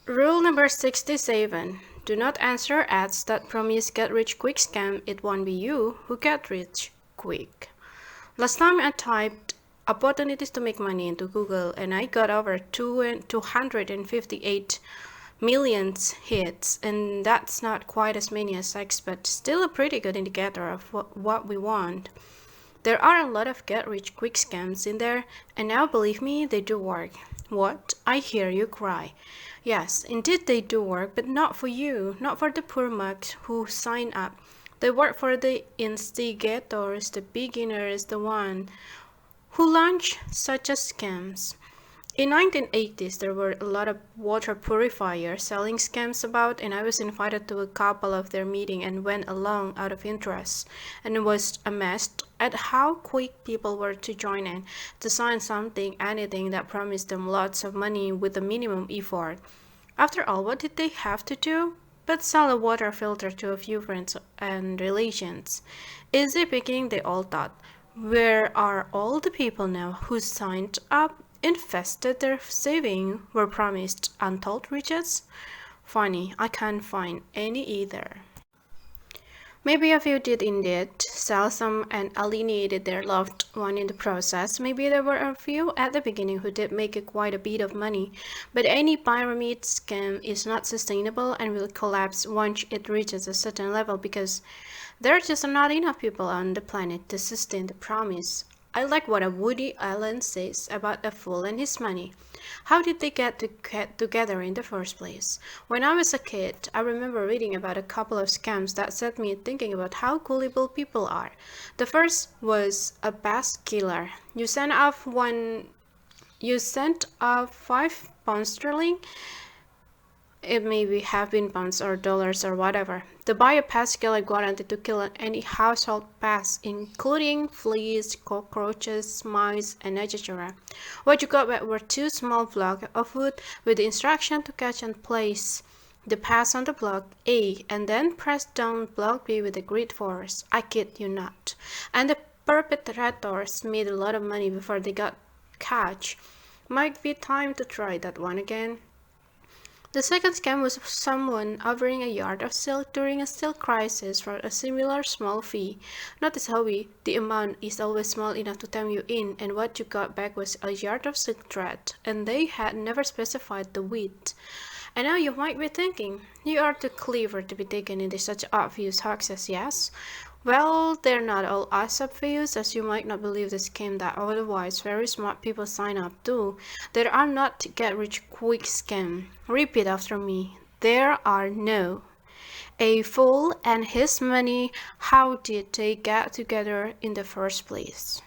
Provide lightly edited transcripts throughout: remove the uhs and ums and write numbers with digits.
Rule number 67. Do not answer ads that promise get rich quick scam. It won't be you who get rich quick. Last time I typed opportunities to make money into Google and I got over 258 million hits, and that's not quite as many as I expect, still a pretty good indicator of what we want. There are a lot of get-rich-quick scams in there, and now believe me, they do work. What? I hear you cry. Yes, indeed they do work, but not for you, not for the poor mugs who sign up. They work for the instigators, the beginners, the one who launch such as scams. In 1980s, there were a lot of water purifiers selling scams about, and I was invited to a couple of their meetings and went along out of interest, and was amazed at how quick people were to join in, to sign something, anything that promised them lots of money with a minimum effort. After all, what did they have to do? But sell a water filter to a few friends and relations. Easy picking, they all thought. Where are all the people now who signed up, invested their saving, were promised untold riches? Funny, I can't find any either. Maybe a few did indeed sell some and alienated their loved one in the process. Maybe there were a few at the beginning who did make quite a bit of money. But any pyramid scheme is not sustainable and will collapse once it reaches a certain level because there are just not enough people on the planet to sustain the promise. I like what a Woody Allen says about a fool and his money. How did they get together in the first place? When I was a kid, I remember reading about a couple of scams that set me thinking about how gullible people are. The first was a bass killer. You sent off £5 it may have been pounds or dollars or whatever, to buy a pest killer guaranteed to kill any household pests, including fleas, cockroaches, mice, and etc. What you got back were two small blocks of wood with the instruction to catch and place the pest on the block A and then press down block B with a great force. I kid you not. And the perpetrators made a lot of money before they got caught. Might be time to try that one again. The second scam was someone offering a yard of silk during a silk crisis for a similar small fee. Notice how the amount is always small enough to tempt you in, and what you got back was a yard of silk thread, and they had never specified the width. And now you might be thinking, you are too clever to be taken into such obvious hoaxes, yes? Well, they're not all as obvious as you might not believe the scam that otherwise very smart people sign up to. There are not get-rich-quick scam. Repeat after me. There are no. A fool and his money, how did they get together in the first place?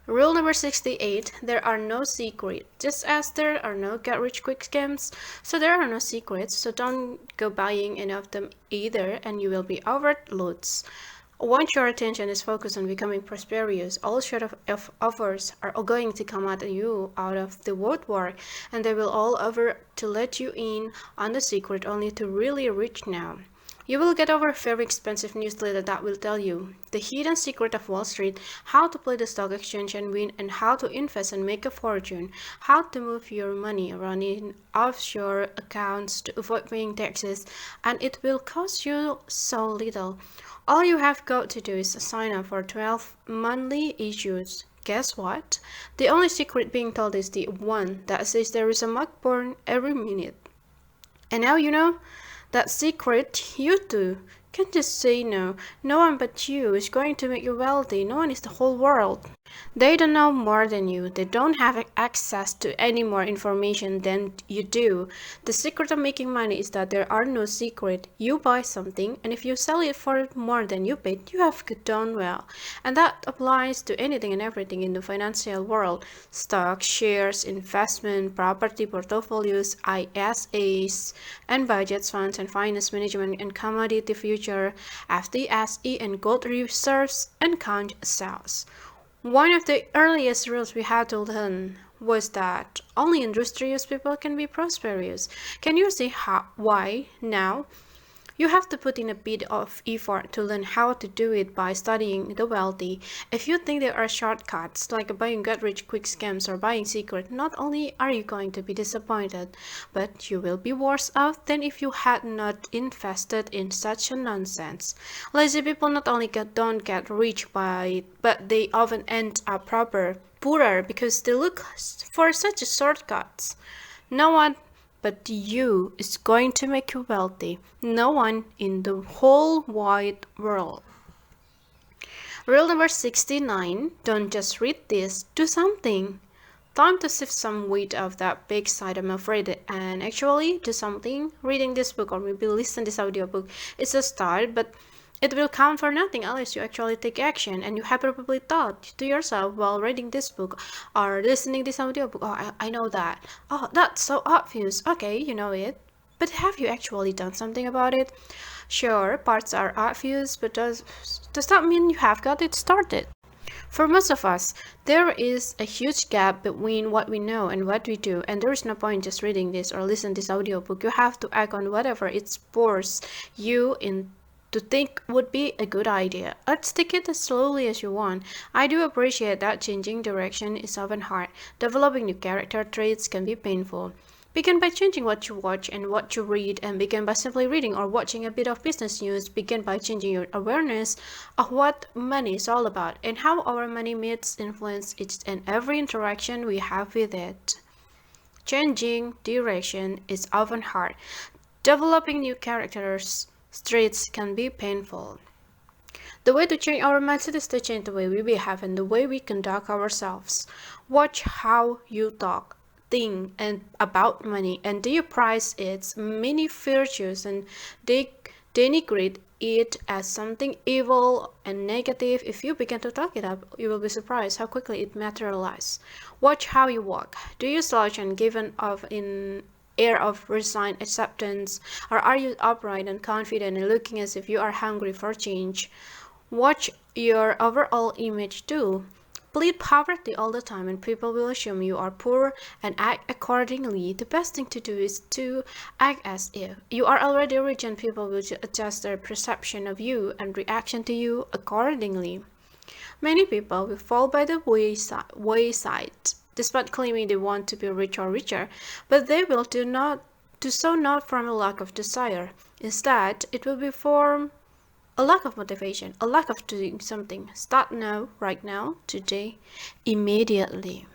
Rule number 68, there are no secrets. Just as there are no get-rich-quick scams, so there are no secrets, so don't go buying any of them either, and you will be offered loads. Once your attention is focused on becoming prosperous, all sort of offers are going to come at you out of the woodwork, and they will all offer to let you in on the secret only to really rich now. You will get over a very expensive newsletter that will tell you the hidden secret of Wall Street, how to play the stock exchange and win, and how to invest and make a fortune, how to move your money around in offshore accounts to avoid paying taxes, and it will cost you so little. All you have got to do is sign up for 12 monthly issues. Guess what? The only secret being told is the one that says there is a mug born every minute. And now you know that secret, you too can just say no. No one but you is going to make you wealthy. No one is the whole world. They don't know more than you. They don't have access to any more information than you do. The secret of making money is that there are no secret. You buy something, and if you sell it for more than you paid, you have done well. And that applies to anything and everything in the financial world. Stocks, shares, investment, property portfolios, ISAs, and budgets, funds, and finance management, and commodity future, FTSE, and gold reserves, and count sales. One of the earliest rules we had to learn was that only industrious people can be prosperous. Can you see why now? You have to put in a bit of effort to learn how to do it by studying the wealthy. If you think there are shortcuts, like buying get-rich-quick scams or buying secret, not only are you going to be disappointed, but you will be worse off than if you had not invested in such a nonsense. Lazy people not only don't get rich by it, but they often end up poorer because they look for such shortcuts. No one but you is going to make you wealthy. No one in the whole wide world. Rule number 69, don't just read this, do something. Time to shift some weight off that big side, I'm afraid, and actually do something. Reading this book or maybe listen this audiobook is a start, but it will count for nothing unless you actually take action. And you have probably thought to yourself while reading this book or listening this audiobook, oh, I know that. Oh, that's so obvious. Okay, you know it. But have you actually done something about it? Sure, parts are obvious, but does that mean you have got it started? For most of us, there is a huge gap between what we know and what we do, and there is no point just reading this or listen to this audiobook. You have to act on whatever it spurs you in to think would be a good idea. Let's take it as slowly as you want. I do appreciate that changing direction is often hard. Developing new character traits can be painful. Begin by changing what you watch and what you read, and begin by simply reading or watching a bit of business news. Begin by changing your awareness of what money is all about and how our money meets influence each and every interaction we have with it. Changing direction is often hard. Developing new characters traits can be painful. The way to change our mindset is to change the way we behave and the way we conduct ourselves. Watch how you talk, think and about money, and do you prize its many virtues and denigrate it as something evil and negative. If you begin to talk it up, you will be surprised how quickly it materializes. Watch how you walk. Do you slouch and give an air of resigned acceptance, or are you upright and confident and looking as if you are hungry for change? Watch your overall image too. Plead poverty all the time and people will assume you are poor and act accordingly. The best thing to do is to act as if you are already rich, and people will adjust their perception of you and reaction to you accordingly. Many people will fall by the wayside despite claiming they want to be rich or richer, but they will do so not from a lack of desire. Instead, it will be from a lack of motivation, a lack of doing something. Start now, right now, today, immediately.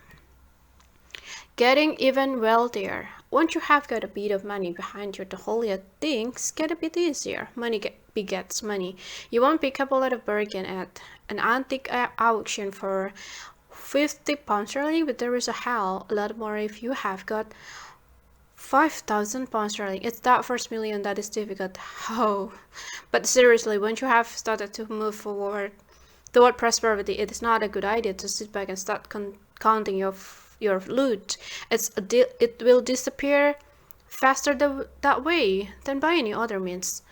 Getting even wealthier. Once you have got a bit of money behind you to hold your things get a bit easier. Money begets money. You won't pick up a lot of bargain at an antique auction for £50 sterling, but there is a hell a lot more if you have got £5,000 sterling. It's that first million that is difficult. Oh, but seriously, once you have started to move forward toward prosperity, it is not a good idea to sit back and start counting your loot. It will disappear faster that way than by any other means.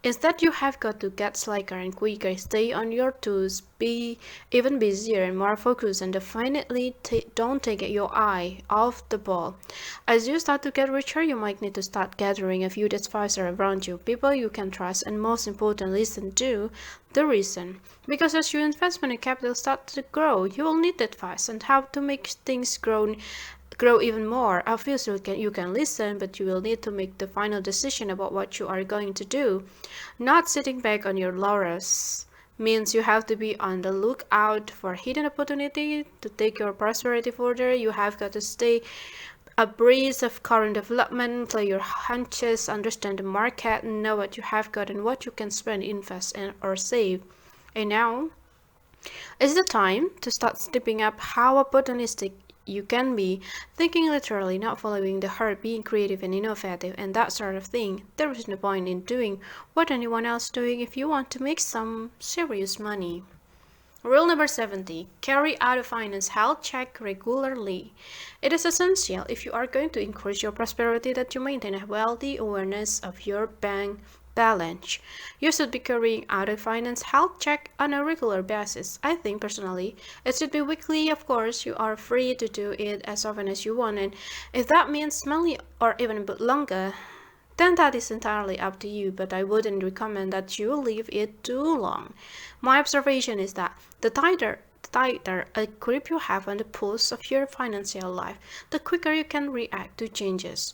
Instead, you have got to get slicker and quicker, stay on your toes, be even busier and more focused, and definitely don't take your eye off the ball. As you start to get richer, you might need to start gathering a few advisors around you, people you can trust, and most importantly, listen to the reason. Because as your investment and capital start to grow, you will need advice on how to make things grow even more. Obviously, you can listen, but you will need to make the final decision about what you are going to do. Not sitting back on your laurels means you have to be on the lookout for hidden opportunity to take your prosperity further. You have got to stay abreast of current development, play your hunches, understand the market, know what you have got and what you can spend, invest, or save. And now is the time to start stepping up how opportunistic you can be, thinking literally, not following the herd, being creative and innovative and that sort of thing. There is no point in doing what anyone else is doing if you want to make some serious money. Rule number 70. Carry out a finance health check regularly. It is essential if you are going to increase your prosperity that you maintain a healthy awareness of your bank balance. You should be carrying out a finance health check on a regular basis. I think personally it should be weekly. Of course, you are free to do it as often as you want, and if that means monthly or even a bit longer, then that is entirely up to you, but I wouldn't recommend that you leave it too long. My observation is that the tighter a grip you have on the pulse of your financial life, the quicker you can react to changes.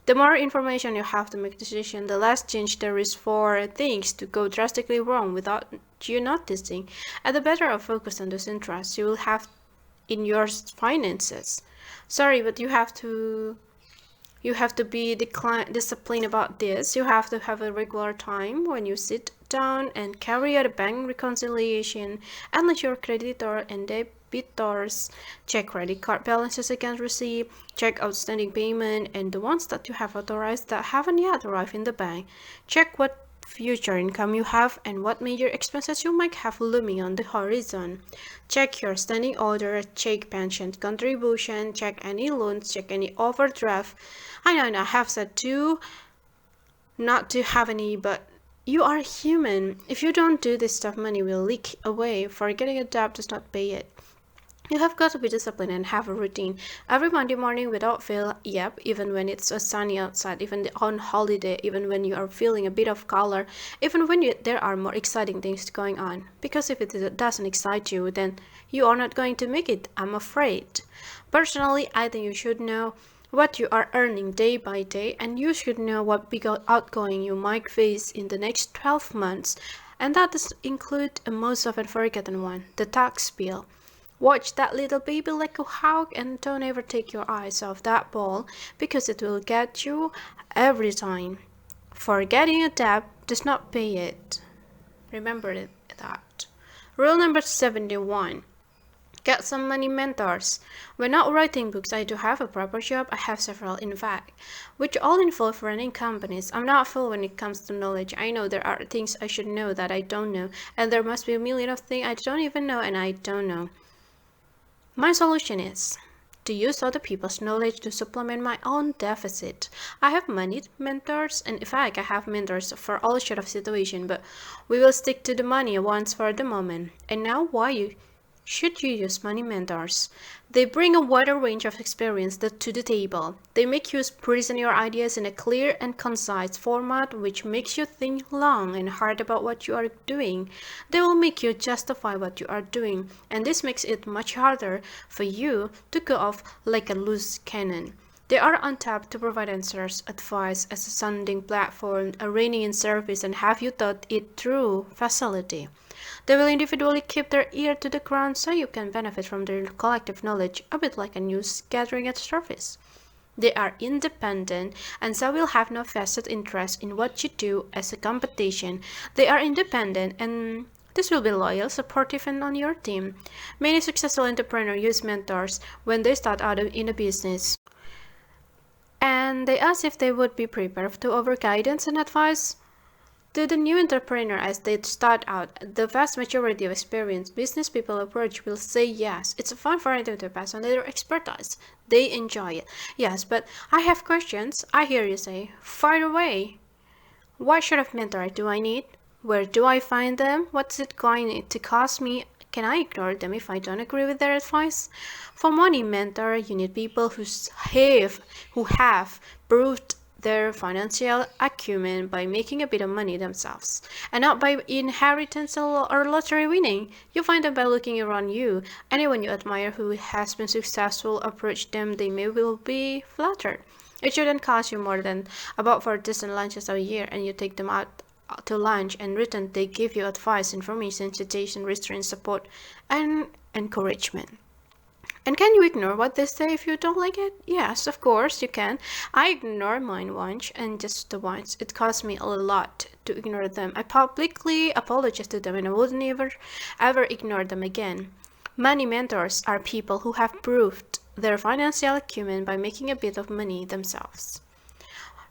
The more information you have to make a decision, the less chance there is for things to go drastically wrong without you noticing, and the better a focus on those interests you will have in your finances. Sorry, but you have to be disciplined about this. You have to have a regular time when you sit down and carry out a bank reconciliation and let your creditor and debitors check credit card balances against receipt, check outstanding payment, and the ones that you have authorized that haven't yet arrived in the bank. Check what future income you have and what major expenses you might have looming on the horizon. Check your standing order, check pension contribution, check any loans, check any overdraft. I know I have said not to have any, but you are human. If you don't do this stuff, money will leak away. Forgetting a debt does not pay it. You have got to be disciplined and have a routine. Every Monday morning without fail, yep, even when it's sunny outside, even on holiday, even when you are feeling a bit of color, even when there are more exciting things going on. Because if it doesn't excite you, then you are not going to make it, I'm afraid. Personally, I think you should know what you are earning day by day, and you should know what big outgoing you might face in the next 12 months. And that does include a most often forgotten one, the tax bill. Watch that little baby like a hawk and don't ever take your eyes off that ball because it will get you every time. Forgetting a debt does not pay it. Remember that. Rule number 71. Get some money mentors. When not writing books, I do have a proper job. I have several, in fact, which all involve running companies. I'm not fool when it comes to knowledge. I know there are things I should know that I don't know, and there must be a million of things I don't even know and I don't know. My solution is to use other people's knowledge to supplement my own deficit. I have money mentors, and in fact, I have mentors for all sort of situation, but we will stick to the money ones for the moment. And now, why should you use money mentors? They bring a wider range of experience to the table. They make you present your ideas in a clear and concise format which makes you think long and hard about what you are doing. They will make you justify what you are doing, and this makes it much harder for you to go off like a loose cannon. They are on tap to provide answers, advice as a sounding platform, a reining in service, and have you thought it through facility. They will individually keep their ear to the ground so you can benefit from their collective knowledge, a bit like a news gathering at surface. They are independent and so will have no vested interest in what you do as a competition. They are independent and this will be loyal, supportive, and on your team. Many successful entrepreneurs use mentors when they start out in a business. And they ask if they would be prepared to offer guidance and advice. To the new entrepreneur as they start out, the vast majority of experienced business people approach will say yes. It's fun for them to pass on their expertise. They enjoy it. Yes, but I have questions. I hear you say, fire away. What sort of mentor do I need? Where do I find them? What's it going to cost me? Can I ignore them if I don't agree with their advice? For money mentor, you need people who have proved their financial acumen by making a bit of money themselves, and not by inheritance or lottery winning. You find them by looking around you. Anyone you admire who has been successful, approach them, they may will be flattered. It shouldn't cost you more than about 4 dozen lunches a year, and you take them out to lunch, and return they give you advice, information, suggestion, restraint, support, and encouragement. And can you ignore what they say if you don't like it? Yes, of course you can. I ignore mine once, and just the once. It cost me a lot to ignore them. I publicly apologized to them and I would never ever ignore them again. Money mentors are people who have proved their financial acumen by making a bit of money themselves.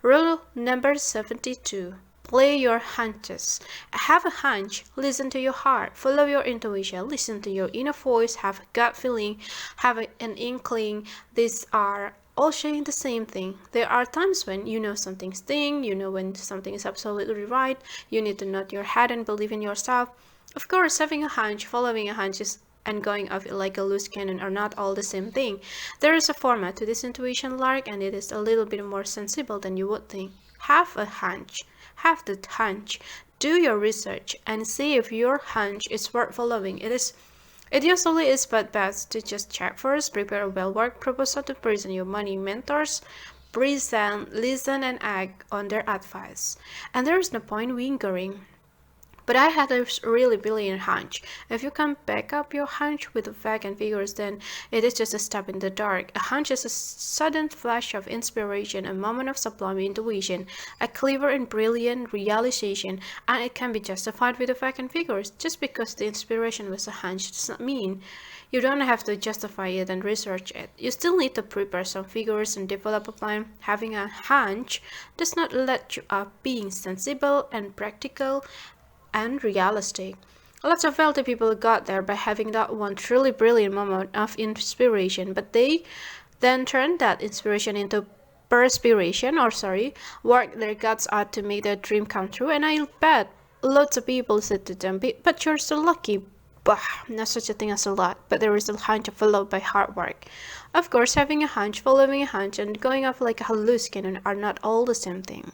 Rule number 72. Play your hunches. Have a hunch, listen to your heart, follow your intuition, listen to your inner voice, have a gut feeling, have an inkling. These are all saying the same thing. There are times when you know something's thing, you know when something is absolutely right, you need to nod your head and believe in yourself. Of course, having a hunch, following a hunch and going off like a loose cannon are not all the same thing. There is a format to this intuition lark, and it is a little bit more sensible than you would think. Have a hunch. Have the hunch. Do your research and see if your hunch is worth following. It usually is, but best to just check first. Prepare a well-worked proposal to present your money mentors. Present, listen, and act on their advice. And there is no point lingering. But I had a really brilliant hunch. If you can back up your hunch with facts and figures, then it is just a step in the dark. A hunch is a sudden flash of inspiration, a moment of sublime intuition, a clever and brilliant realization, and it can be justified with the facts and figures. Just because the inspiration was a hunch does not mean you don't have to justify it and research it. You still need to prepare some figures and develop a plan. Having a hunch does not let you up being sensible and practical and realistic. Lots of wealthy people got there by having that one truly brilliant moment of inspiration, but they then turned that inspiration into perspiration, worked their guts out to make their dream come true. And I bet lots of people said to them, but you're so lucky. Bah, not such a thing as a lot, but there is a hunch followed by hard work. Of course, having a hunch, following a hunch, and going off like a hallucination are not all the same thing.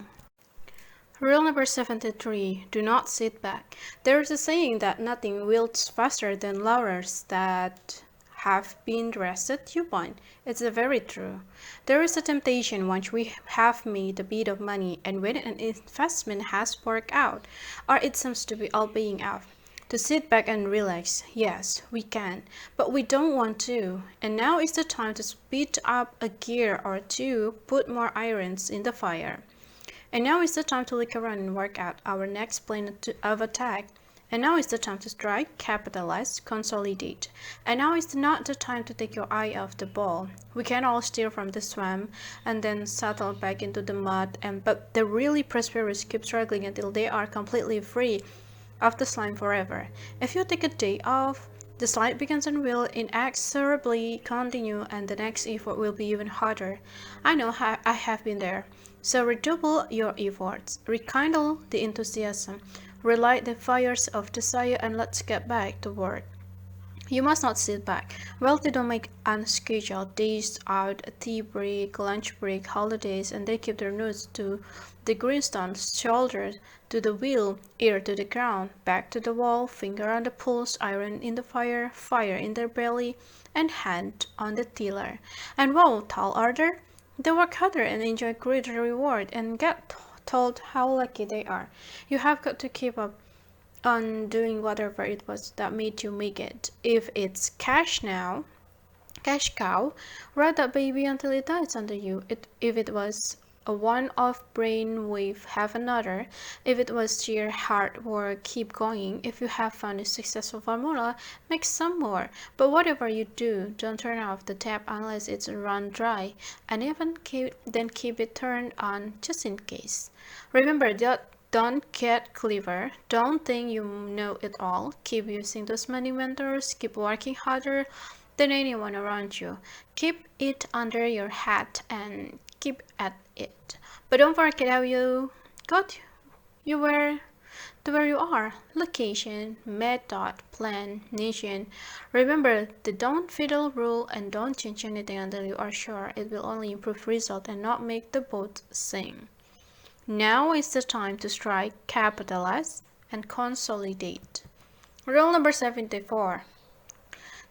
Rule number 73. Do not sit back. There is a saying that nothing wilts faster than laurels that have been rested upon. It's very true. There is a temptation once we have made a bit of money and when an investment has worked out, or it seems to be all paying off, to sit back and relax. Yes, we can, but we don't want to. And now is the time to speed up a gear or two, put more irons in the fire. And now is the time to look around and work out our next plan of attack. And now is the time to strike, capitalize, consolidate. And now is not the time to take your eye off the ball. We can all steer from the swamp and then settle back into the mud, but the really prosperous keep struggling until they are completely free of the slime forever. If you take a day off, the slide begins and will inexorably continue, and the next effort will be even harder. I know I have been there. So redouble your efforts, rekindle the enthusiasm, relight the fires of desire, and let's get back to work. You must not sit back. Wealthy don't make unscheduled days out, a tea break, lunch break, holidays, and they keep their nose to the grindstones, shoulders to the wheel, ear to the ground, back to the wall, finger on the pulse, iron in the fire, fire in their belly, and hand on the tiller. And wow, tall order! They work harder and enjoy greater reward and get told how lucky they are. You have got to keep up on doing whatever it was that made you make it. If it's cash cow, ride that baby until it dies under you. If it was a one-off brainwave, have another. If it was sheer hard work, keep going. If you have found a successful formula, make some more. But whatever you do, don't turn off the tap unless it's run dry, and even keep it turned on just in case. Remember that. Don't get clever. Don't think you know it all. Keep using those money mentors. Keep working harder than anyone around you. Keep it under your hat and keep at it. But don't forget how you got you were to where you are. Location, method, plan, nation. Remember the don't fiddle rule and don't change anything until you are sure. It will only improve result and not make the boat sink. Now is the time to strike, capitalize, and consolidate. Rule number 74.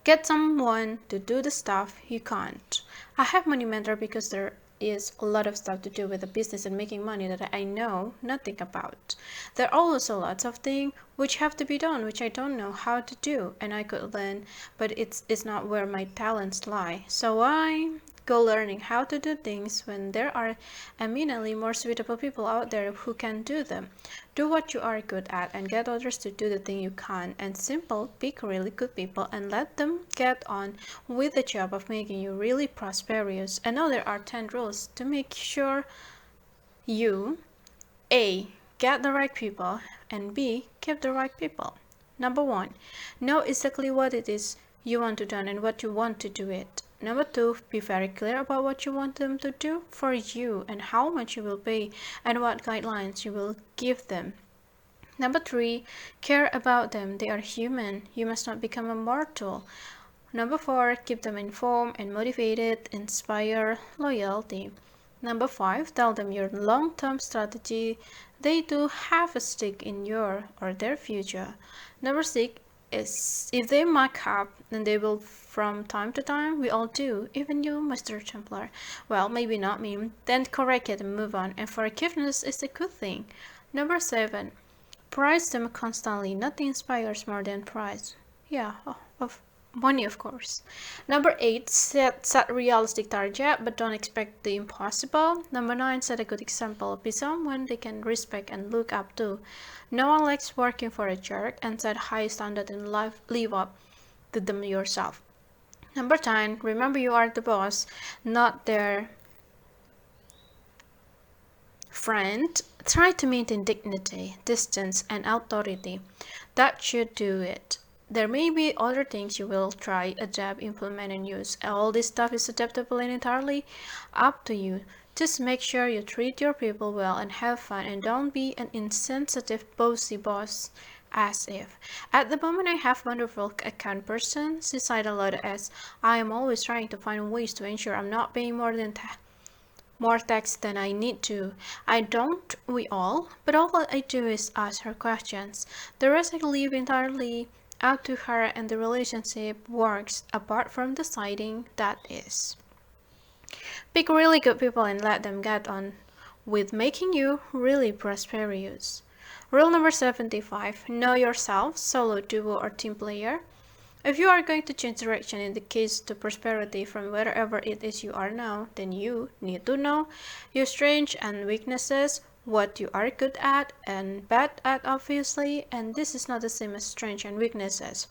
Get someone to do the stuff you can't. I have money mentor because there is a lot of stuff to do with the business and making money that I know nothing about. There are also lots of things which have to be done which I don't know how to do and I could learn, but it's not where my talents lie. So I go learning how to do things when there are eminently more suitable people out there who can do them. Do what you are good at and get others to do the thing you can't, and simple, pick really good people and let them get on with the job of making you really prosperous. And now there are 10 rules to make sure you A. Get the right people, and B. Keep the right people. Number 1. Know exactly what it is you want to do and what you want to do it. Number 2, be very clear about what you want them to do for you and how much you will pay and what guidelines you will give them. Number 3, care about them. They are human. You must not become a mortal. Number 4, keep them informed and motivated, inspire loyalty. Number 5, tell them your long-term strategy. They do have a stake in your or their future. Number 6 is if they muck up, and they will from time to time, we all do, even you, Mr. Templar. Well, maybe not me. Then correct it and move on, and forgiveness is a good thing. Number 7, praise them constantly. Nothing inspires more than praise. Yeah, of money, of course. Number 8, set realistic target, but don't expect the impossible. Number 9, set a good example. Be someone they can respect and look up to. No one likes working for a jerk, and set high standard in life. Live up to them yourself. Number 10, remember you are the boss, not their friend. Try to maintain dignity, distance, and authority. That should do it. There may be other things you will try, adapt, implement, and use. All this stuff is adaptable and entirely up to you. Just make sure you treat your people well and have fun, and don't be an insensitive, bossy boss. As if. At the moment, I have wonderful account person. She sighed a lot as I am always trying to find ways to ensure I'm not paying more tax than I need to. I don't, we all, but all I do is ask her questions. The rest I leave entirely up to her, and the relationship works apart from deciding, that is. Pick really good people and let them get on with making you really prosperous. Rule number 75, know yourself, solo, duo, or team player. If you are going to change direction in the case to prosperity from wherever it is you are now, then you need to know your strengths and weaknesses, what you are good at and bad at, obviously, and this is not the same as strengths and weaknesses.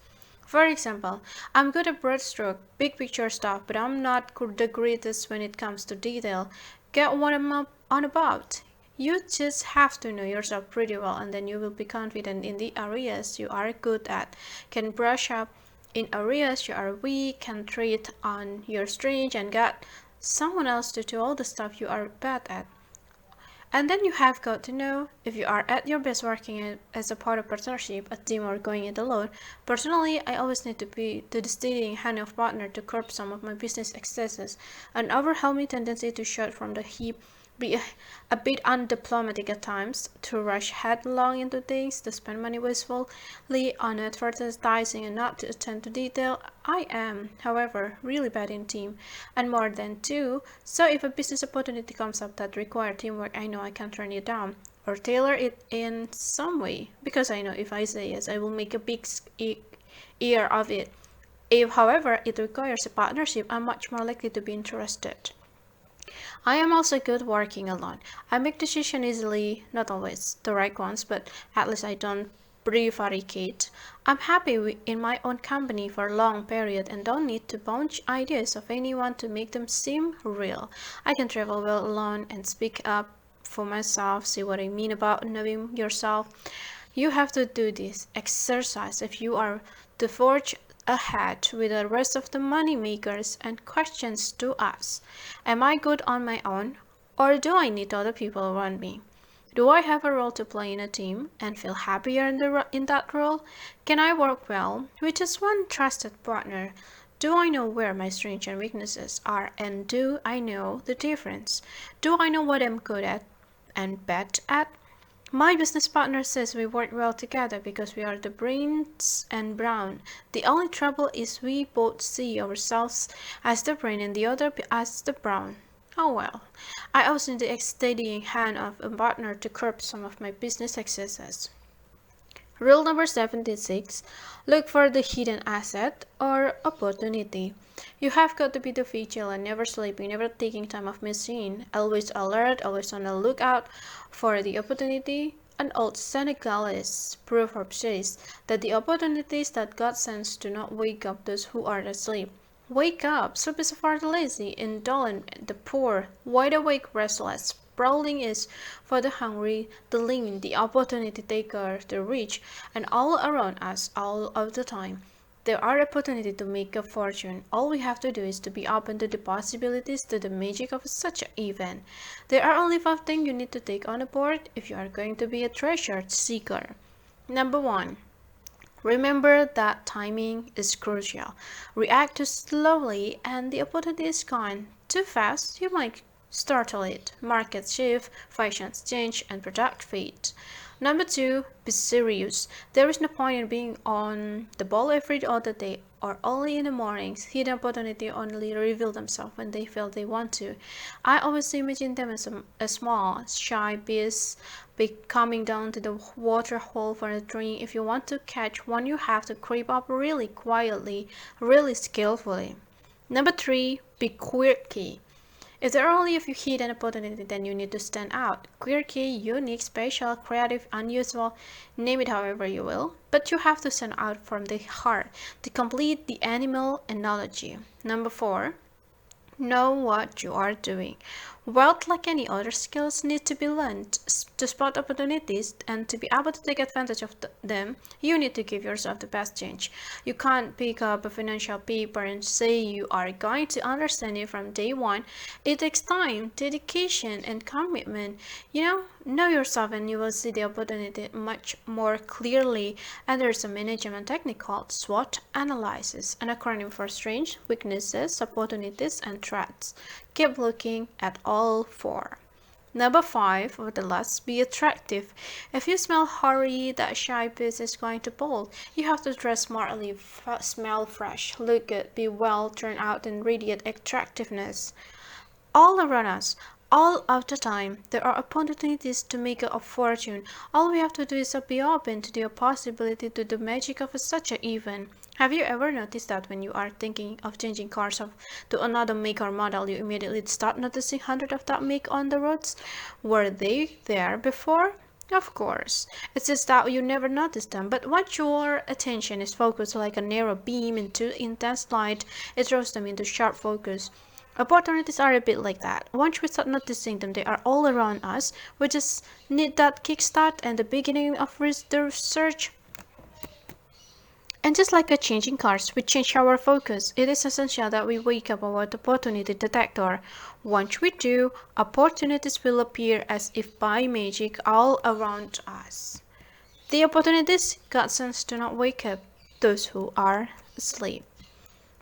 For example, I'm good at broad stroke, big picture stuff, but I'm not the greatest when it comes to detail. Get what I'm on about. You just have to know yourself pretty well, and then you will be confident in the areas you are good at, can brush up in areas you are weak, can treat on your strengths, and get someone else to do all the stuff you are bad at. And then you have got to know if you are at your best working as a part of partnership, a team, or going it alone. Personally, I always need to be the steadying hand of partner to curb some of my business excesses. An overwhelming tendency to shoot from the hip, be a bit undiplomatic at times, to rush headlong into things, to spend money wastefully on advertising and not to attend to detail. I am, however, really bad in team, and more than two, so if a business opportunity comes up that requires teamwork, I know I can turn it down or tailor it in some way, because I know if I say yes, I will make a big ear of it. If, however, it requires a partnership, I'm much more likely to be interested. I am also good working alone. I make decisions easily, not always the right ones, but at least I don't prevaricate. I'm happy in my own company for a long period and don't need to bounce ideas of anyone to make them seem real. I can travel well alone and speak up for myself. See what I mean about knowing yourself? You have to do this exercise if you are to forge ahead with the rest of the money makers, and questions to ask. Am I good on my own, or do I need other people around me? Do I have a role to play in a team and feel happier in that role? Can I work well with just one trusted partner? Do I know where my strengths and weaknesses are, and do I know the difference? Do I know what I'm good at and bad at? My business partner says we work well together because we are the brains and brawn. The only trouble is we both see ourselves as the brain and the other as the brawn. Oh well. I also need the steadying hand of a partner to curb some of my business excesses. Rule number 76, look for the hidden asset or opportunity. You have got to be the vigilant, never sleeping, never taking time off missing, always alert, always on the lookout for the opportunity. An old Senegalese proverb says that the opportunities that God sends do not wake up those who are asleep. Wake up! Sleep is for the lazy, indolent, the poor, wide awake, restless. Prowling is for the hungry, the lean, the opportunity taker, the rich, and all around us all of the time. There are opportunities to make a fortune. All we have to do is to be open to the possibilities, to the magic of such an event. There are only 5 things you need to take on board if you are going to be a treasure seeker. Number 1. Remember that timing is crucial. React too slowly and the opportunity is gone. Too fast, you might startle it. Market shift, fashions change, and product fade. Number two, be serious. There is no point in being on the ball every other day or only in the mornings. Hidden opportunity only reveal themselves when they feel they want to. I always imagine them as a small, shy beast coming down to the water hole for a drink. If you want to catch one, you have to creep up really quietly, really skillfully. Number three, be quirky. If there are only a few hidden opportunities, then you need to stand out. Quirky, unique, special, creative, unusual, name it however you will. But you have to stand out from the heart to complete the animal analogy. Number four, know what you are doing. Wealth, like any other skills, need to be learned. To spot opportunities and to be able to take advantage of them, you need to give yourself the best chance. You can't pick up a financial paper and say you are going to understand it from day one. It takes time, dedication, and commitment. Know yourself and you will see the opportunity much more clearly. And there's a management technique called SWOT analysis, an acronym for strengths, weaknesses, opportunities, and threats. Keep looking at all four. Number five, for the last, be attractive. If you smell hurry, that shy beast is going to bolt. You have to dress smartly, smell fresh, look good, be well, turn out, and radiate attractiveness. All around us, all of the time, there are opportunities to make a fortune. All we have to do is be open to the possibility to the magic of such an event. Have you ever noticed that when you are thinking of changing cars to another make or model, you immediately start noticing hundreds of that make on the roads? Were they there before? Of course. It's just that you never notice them, but once your attention is focused like a narrow beam into intense light, it throws them into sharp focus. Opportunities are a bit like that. Once we start noticing them, they are all around us. We just need that kickstart and the beginning of the research. And just like a changing cars, we change our focus. It is essential that we wake up our opportunity detector. Once we do, opportunities will appear as if by magic all around us. The opportunities godsends do not wake up those who are asleep.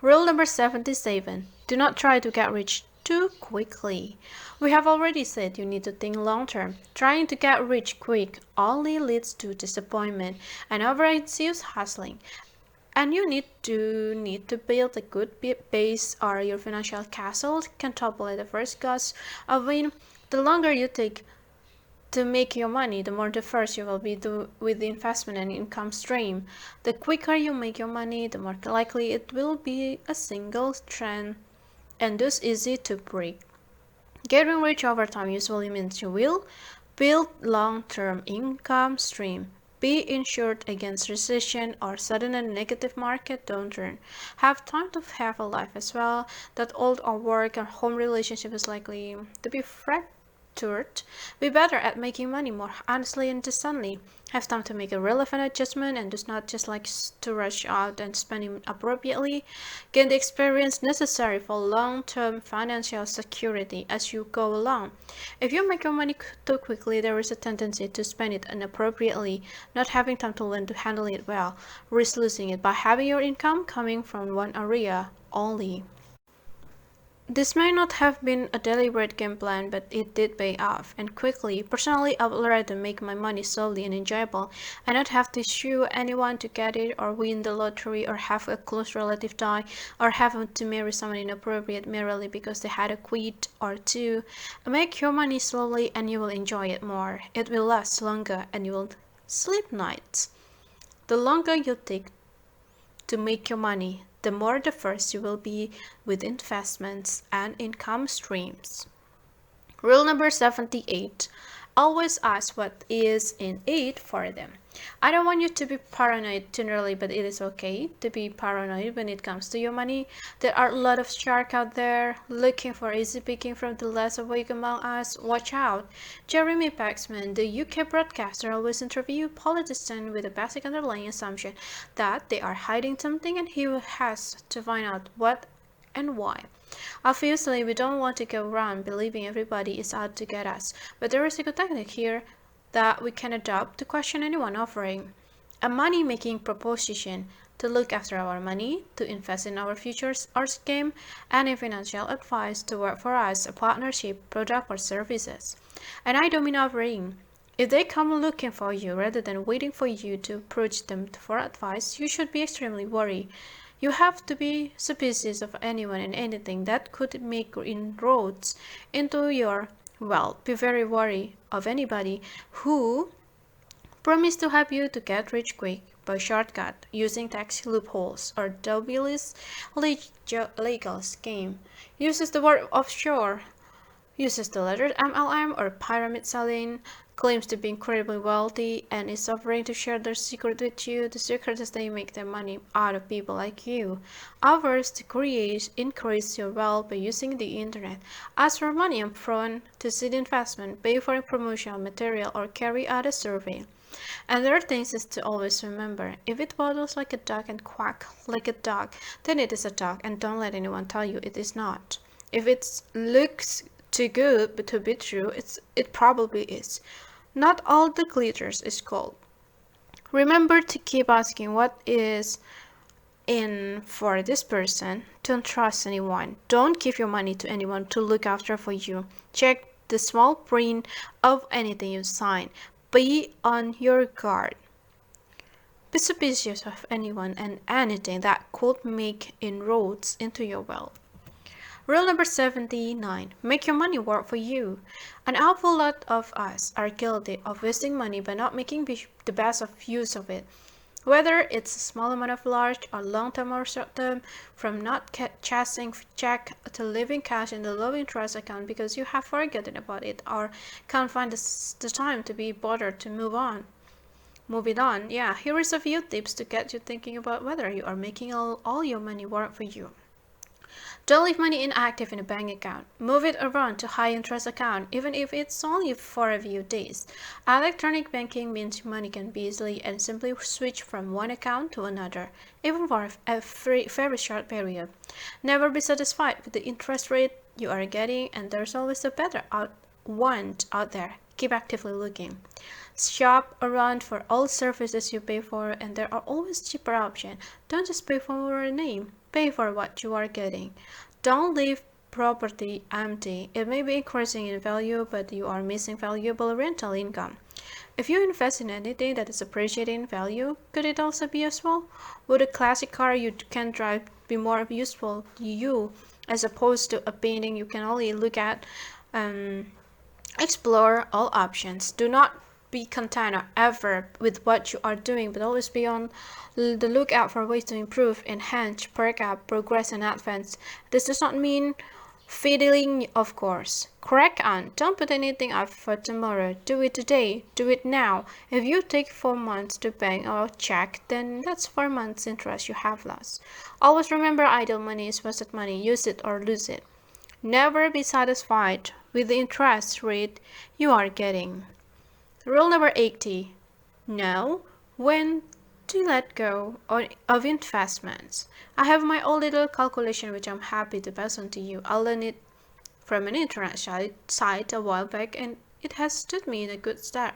Rule number 77. Do not try to get rich too quickly. We have already said you need to think long term. Trying to get rich quick only leads to disappointment and overambitious hustling. And you need to build a good base or your financial castle can topple at the first gust of wind. The longer you take to make your money, the more diverse you will be with the investment and income stream. The quicker you make your money, the more likely it will be a single trend and thus easy to break. Getting rich over time usually means you will build long-term income stream, be insured against recession or sudden and negative market downturn, have time to have a life as well, that old or work or home relationship is likely to be be better at making money more honestly and decently, have time to make a relevant adjustment and does not just like to rush out and spend it appropriately, gain the experience necessary for long-term financial security as you go along. If you make your money too quickly, there is a tendency to spend it inappropriately, not having time to learn to handle it well, risk losing it by having your income coming from one area only. This may not have been a deliberate game plan, but it did pay off, and quickly. Personally, I would rather make my money slowly and enjoyable, and not have to sue anyone to get it, or win the lottery, or have a close relative die, or have to marry someone inappropriate merely because they had a quid or two. Make your money slowly, and you will enjoy it more. It will last longer, and you will sleep nights. The longer you take to make your money, the more diverse you will be with investments and income streams. Rule number 78. Always ask what is in it for them. I don't want you to be paranoid generally, but it is okay to be paranoid when it comes to your money. There are a lot of sharks out there looking for easy picking from the less awake among us. Watch out. Jeremy Paxman, the UK broadcaster, always interviews politicians with a basic underlying assumption that they are hiding something and he has to find out what and why. Obviously, we don't want to go around believing everybody is out to get us, but there is a good technique here that we can adopt to question anyone offering a money-making proposition. to look after our money, to invest in our futures or scheme any financial advice to work for us, a partnership, product or services. And I don't mean offering. If they come looking for you rather than waiting for you to approach them for advice, you should be extremely worried. You have to be suspicious of anyone and anything that could make inroads into your wealth. Be very wary of anybody who promise to help you to get rich quick by shortcut using tax loopholes or dubious legal scheme. Uses the word offshore, uses the letters MLM or pyramid selling, claims to be incredibly wealthy, and is offering to share their secret with you. The secret is they make their money out of people like you. Offers to increase your wealth by using the internet. Ask for money up front to seed investment, pay for promotional material, or carry out a survey. And there are things is to always remember. If it waddles like a duck and quack like a dog, then it is a dog, and don't let anyone tell you it is not. If it looks too good but to be true, it probably is. Not all the glitters is gold. Remember to keep asking what is in for this person. Don't trust anyone. Don't give your money to anyone to look after for you. Check the small print of anything you sign. Be on your guard. Be suspicious of anyone and anything that could make inroads into your wealth. Rule number 79. Make your money work for you. An awful lot of us are guilty of wasting money by not making the best of use of it. Whether it's a small amount of large or long-term or short-term, from not chasing check to leaving cash in the low interest account because you have forgotten about it or can't find the time to be bothered to move it on. Yeah, here is a few tips to get you thinking about whether you are making all your money work for you. Don't leave money inactive in a bank account. Move it around to high interest account, even if it's only for a few days. Electronic banking means money can be easily and simply switch from one account to another, even for a very short period. Never be satisfied with the interest rate you are getting, and there's always a better one out there. Keep actively looking. Shop around for all services you pay for, and there are always cheaper options. Don't just pay for a name. Pay for what you are getting. Don't leave property empty. It may be increasing in value, but you are missing valuable rental income. If you invest in anything that is appreciating in value, could it also be useful? Would a classic car you can drive be more useful to you as opposed to a painting you can only look at? Explore all options. Do not be content ever with what you are doing, but always be on the lookout for ways to improve, enhance, perk up, progress, and advance. This does not mean fiddling, of course. Crack on. Don't put anything off for tomorrow. Do it today. Do it now. If you take 4 months to pay or check, then that's 4 months interest you have lost. Always remember, idle money is wasted money. Use it or lose it. Never be satisfied with the interest rate you are getting. Rule number 80. Know when to let go of investments. I have my own little calculation which I'm happy to pass on to you. I learned it from an internet site a while back, and it has stood me in a good start.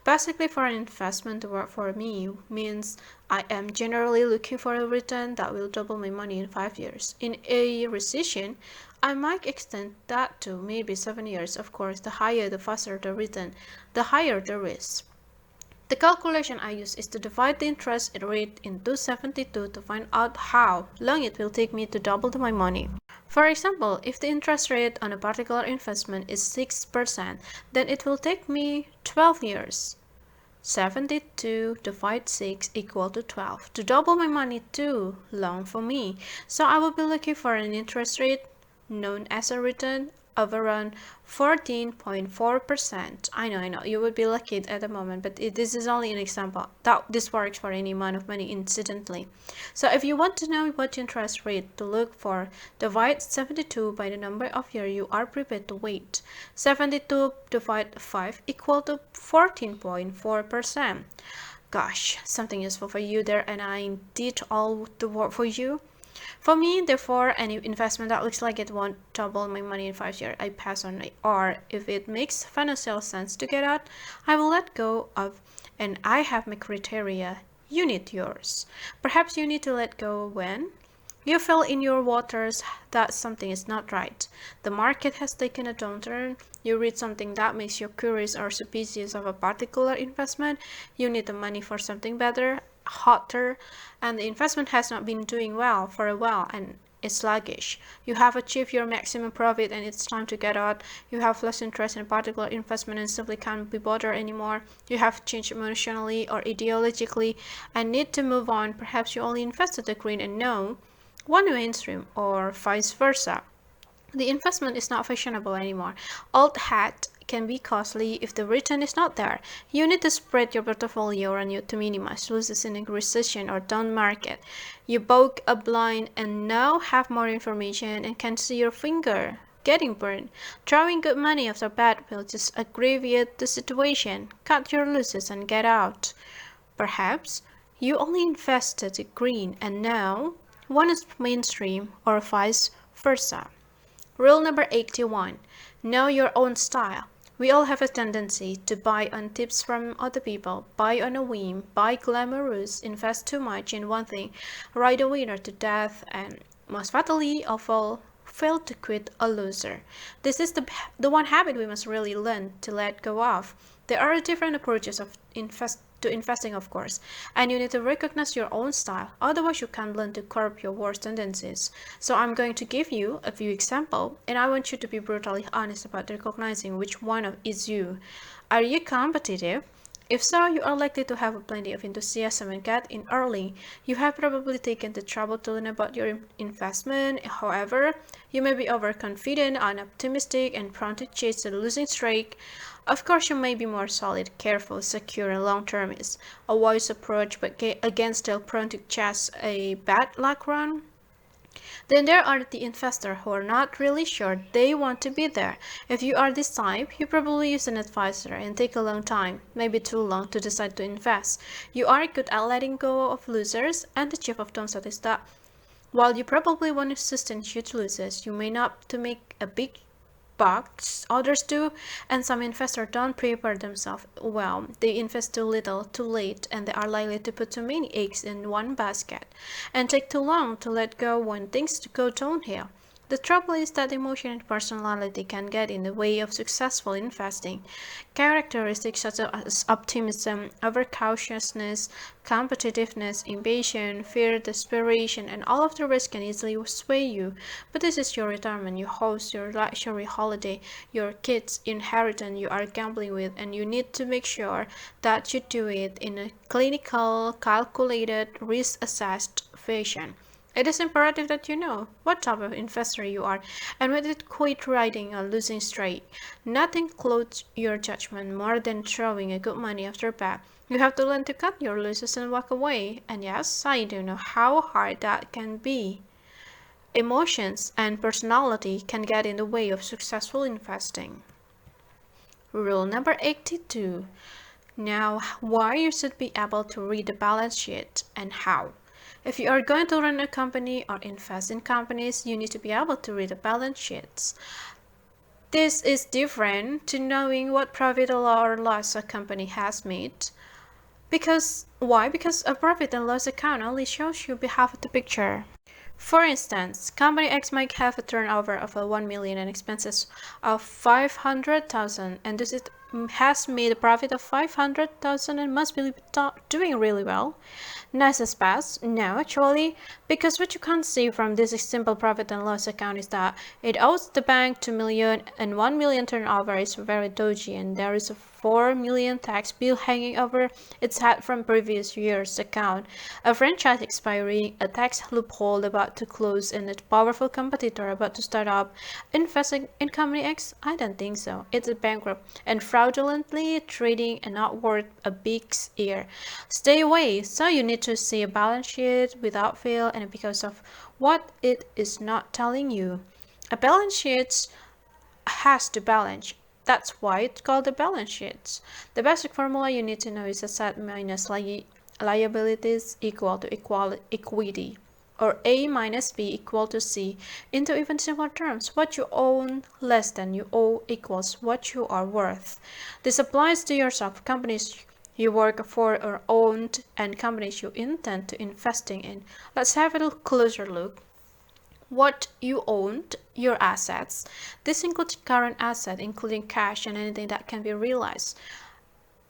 Basically, for an investment to work for me means I am generally looking for a return that will double my money in 5 years. In a recession, I might extend that to maybe 7 years. Of course, the higher, the faster the return, the higher the risk. The calculation I use is to divide the interest rate into 72 to find out how long it will take me to double my money. For example, if the interest rate on a particular investment is 6%, then it will take me 12 years. 72 divided 6 equal to 12. To double my money too long for me. So I will be looking for an interest rate known as a return of around 14.4%. I know, you would be lucky at the moment, but this is only an example. This works for any amount of money incidentally. So if you want to know what interest rate to look for, divide 72 by the number of years you are prepared to wait. 72 divided 5 equal to 14.4%. Gosh, something useful for you there, and I did all the work for you. For me, therefore, any investment that looks like it won't double my money in 5 years, I pass on it. Or if it makes financial sense to get out, I will let go of, and I have my criteria. You need yours. Perhaps you need to let go when you feel in your waters that something is not right. The market has taken a downturn. You read something that makes you curious or suspicious of a particular investment. You need the money for something better, hotter, and the investment has not been doing well for a while and is sluggish. You have achieved your maximum profit and it's time to get out. You have lost interest in a particular investment and simply can't be bothered anymore. You have changed emotionally or ideologically and need to move on. Perhaps you only invested the green and no one mainstream or vice versa. The investment is not fashionable anymore. Old hat can be costly if the return is not there. You need to spread your portfolio around you to minimize losses in a recession or down market. You bought a blind and now have more information and can see your finger getting burned. Throwing good money after bad will just aggravate the situation. Cut your losses and get out. Perhaps you only invested green and now one is mainstream or vice versa. Rule number 81. Know your own style. We all have a tendency to buy on tips from other people, buy on a whim, buy glamorous, invest too much in one thing, ride a winner to death, and most fatally of all, fail to quit a loser. This is the one habit we must really learn to let go of. There are different approaches to investing, of course, and you need to recognize your own style. Otherwise, you can't learn to curb your worst tendencies. So I'm going to give you a few examples, and I want you to be brutally honest about recognizing which one is you. Are you competitive? If so, you are likely to have plenty of enthusiasm and get in early. You have probably taken the trouble to learn about your investment. However, you may be overconfident, unoptimistic, and prone to chase the losing streak. Of course, you may be more solid, careful, secure, and long-termist. A wise approach, but again still prone to chase a bad luck run. Then there are the investors who are not really sure they want to be there. If you are this type, you probably use an advisor and take a long time, maybe too long, to decide to invest. You are good at letting go of losers, and the chief of downside is that while you probably want to sustain huge losses, you may not to make a big bucks, others do, and some investors don't prepare themselves well. They invest too little, too late, and they are likely to put too many eggs in one basket, and take too long to let go when things go downhill. The trouble is that emotion and personality can get in the way of successful investing. Characteristics such as optimism, overcautiousness, competitiveness, impatience, fear, desperation, and all of the rest can easily sway you. But this is your retirement, your house, your luxury holiday, your kids' inheritance you are gambling with, and you need to make sure that you do it in a clinical, calculated, risk-assessed fashion. It is imperative that you know what type of investor you are and when to quit riding a losing streak. Nothing clouds your judgment more than throwing a good money after bad. You have to learn to cut your losses and walk away. And yes, I do know how hard that can be. Emotions and personality can get in the way of successful investing. Rule number 82. Now, why you should be able to read the balance sheet and how. If you are going to run a company or invest in companies, you need to be able to read the balance sheets. This is different to knowing what profit or loss a company has made. Why? Because a profit and loss account only shows you half of the picture. For instance, company X might have a turnover of 1 million and expenses of 500,000, and this it has made a profit of 500,000 and must be doing really well. Nice as fast? No, actually, because what you can't see from this simple profit and loss account is that it owes the bank 2 million and 1 million turnover is very dodgy, and there is a 4 million tax bill hanging over its head from previous year's account, a franchise expiring, a tax loophole about to close, and a powerful competitor about to start up. Investing in company X? I don't think so. It's a bankrupt and fraudulently trading and not worth a big's ear. Stay away. So you need to see a balance sheet without fail, and because of what it is not telling you. A balance sheet has to balance. That's why it's called the balance sheets. The basic formula you need to know is asset minus liabilities equal to equity, or A minus B equal to C. Into even simpler terms, what you own less than you owe equals what you are worth. This applies to your stock companies. you work for or owned, and companies you intend to investing in. Let's have a closer look. What you owned, your assets. This includes current asset, including cash and anything that can be realized,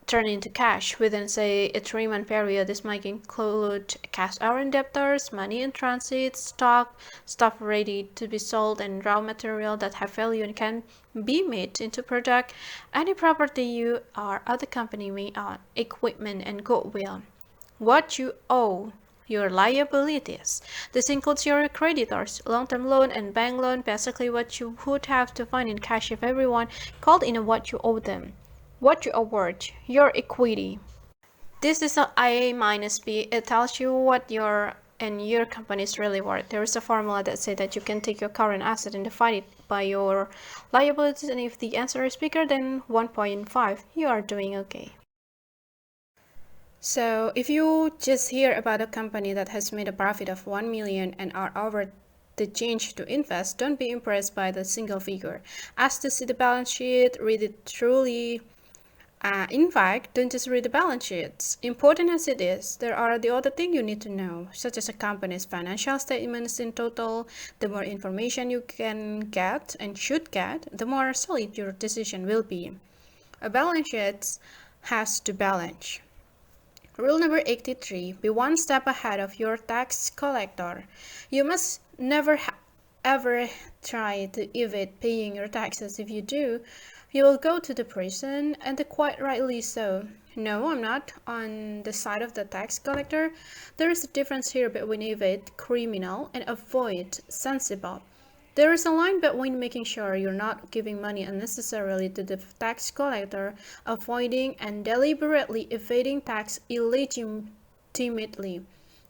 turn into cash within, say, a 3-month period. This might include cash out debtors, money in transit, stock, stuff ready to be sold, and raw material that have value and can be made into product. Any property you or other company may own, equipment and goodwill. What you owe, your liabilities. This includes your creditors, long-term loan and bank loan, basically what you would have to find in cash if everyone called in what you owe them. What you award, your equity. This is a IA minus B. It tells you what your company is really worth. There is a formula that says that you can take your current asset and divide it by your liabilities, and if the answer is bigger than 1.5, you are doing okay. So if you just hear about a company that has made a profit of 1 million and are over the change to invest, don't be impressed by the single figure. Ask to see the balance sheet, read it truly. In fact, don't just read the balance sheets. Important as it is, there are the other things you need to know, such as a company's financial statements in total. The more information you can get and should get, the more solid your decision will be. A balance sheet has to balance. Rule number 83, be one step ahead of your tax collector. You must never ever try to evade paying your taxes. If you do, you will go to the prison, and quite rightly so. No, I'm not on the side of the tax collector. There is a difference here between evade, criminal, and avoid, sensible. There is a line between making sure you're not giving money unnecessarily to the tax collector, avoiding and deliberately evading tax illegitimately.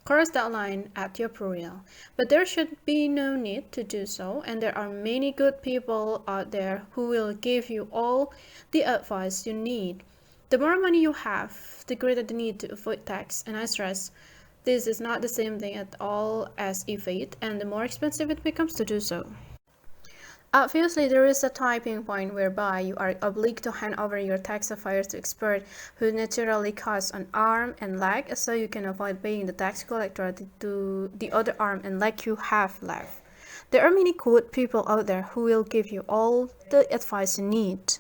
Cross that line at your peril. But there should be no need to do so, and there are many good people out there who will give you all the advice you need. The more money you have, the greater the need to avoid tax, and I stress, this is not the same thing at all as evade, and the more expensive it becomes to do so. Obviously, there is a tipping point whereby you are obliged to hand over your tax affairs to experts who naturally cost an arm and leg, so you can avoid paying the tax collector to the other arm and leg you have left. There are many good people out there who will give you all the advice you need.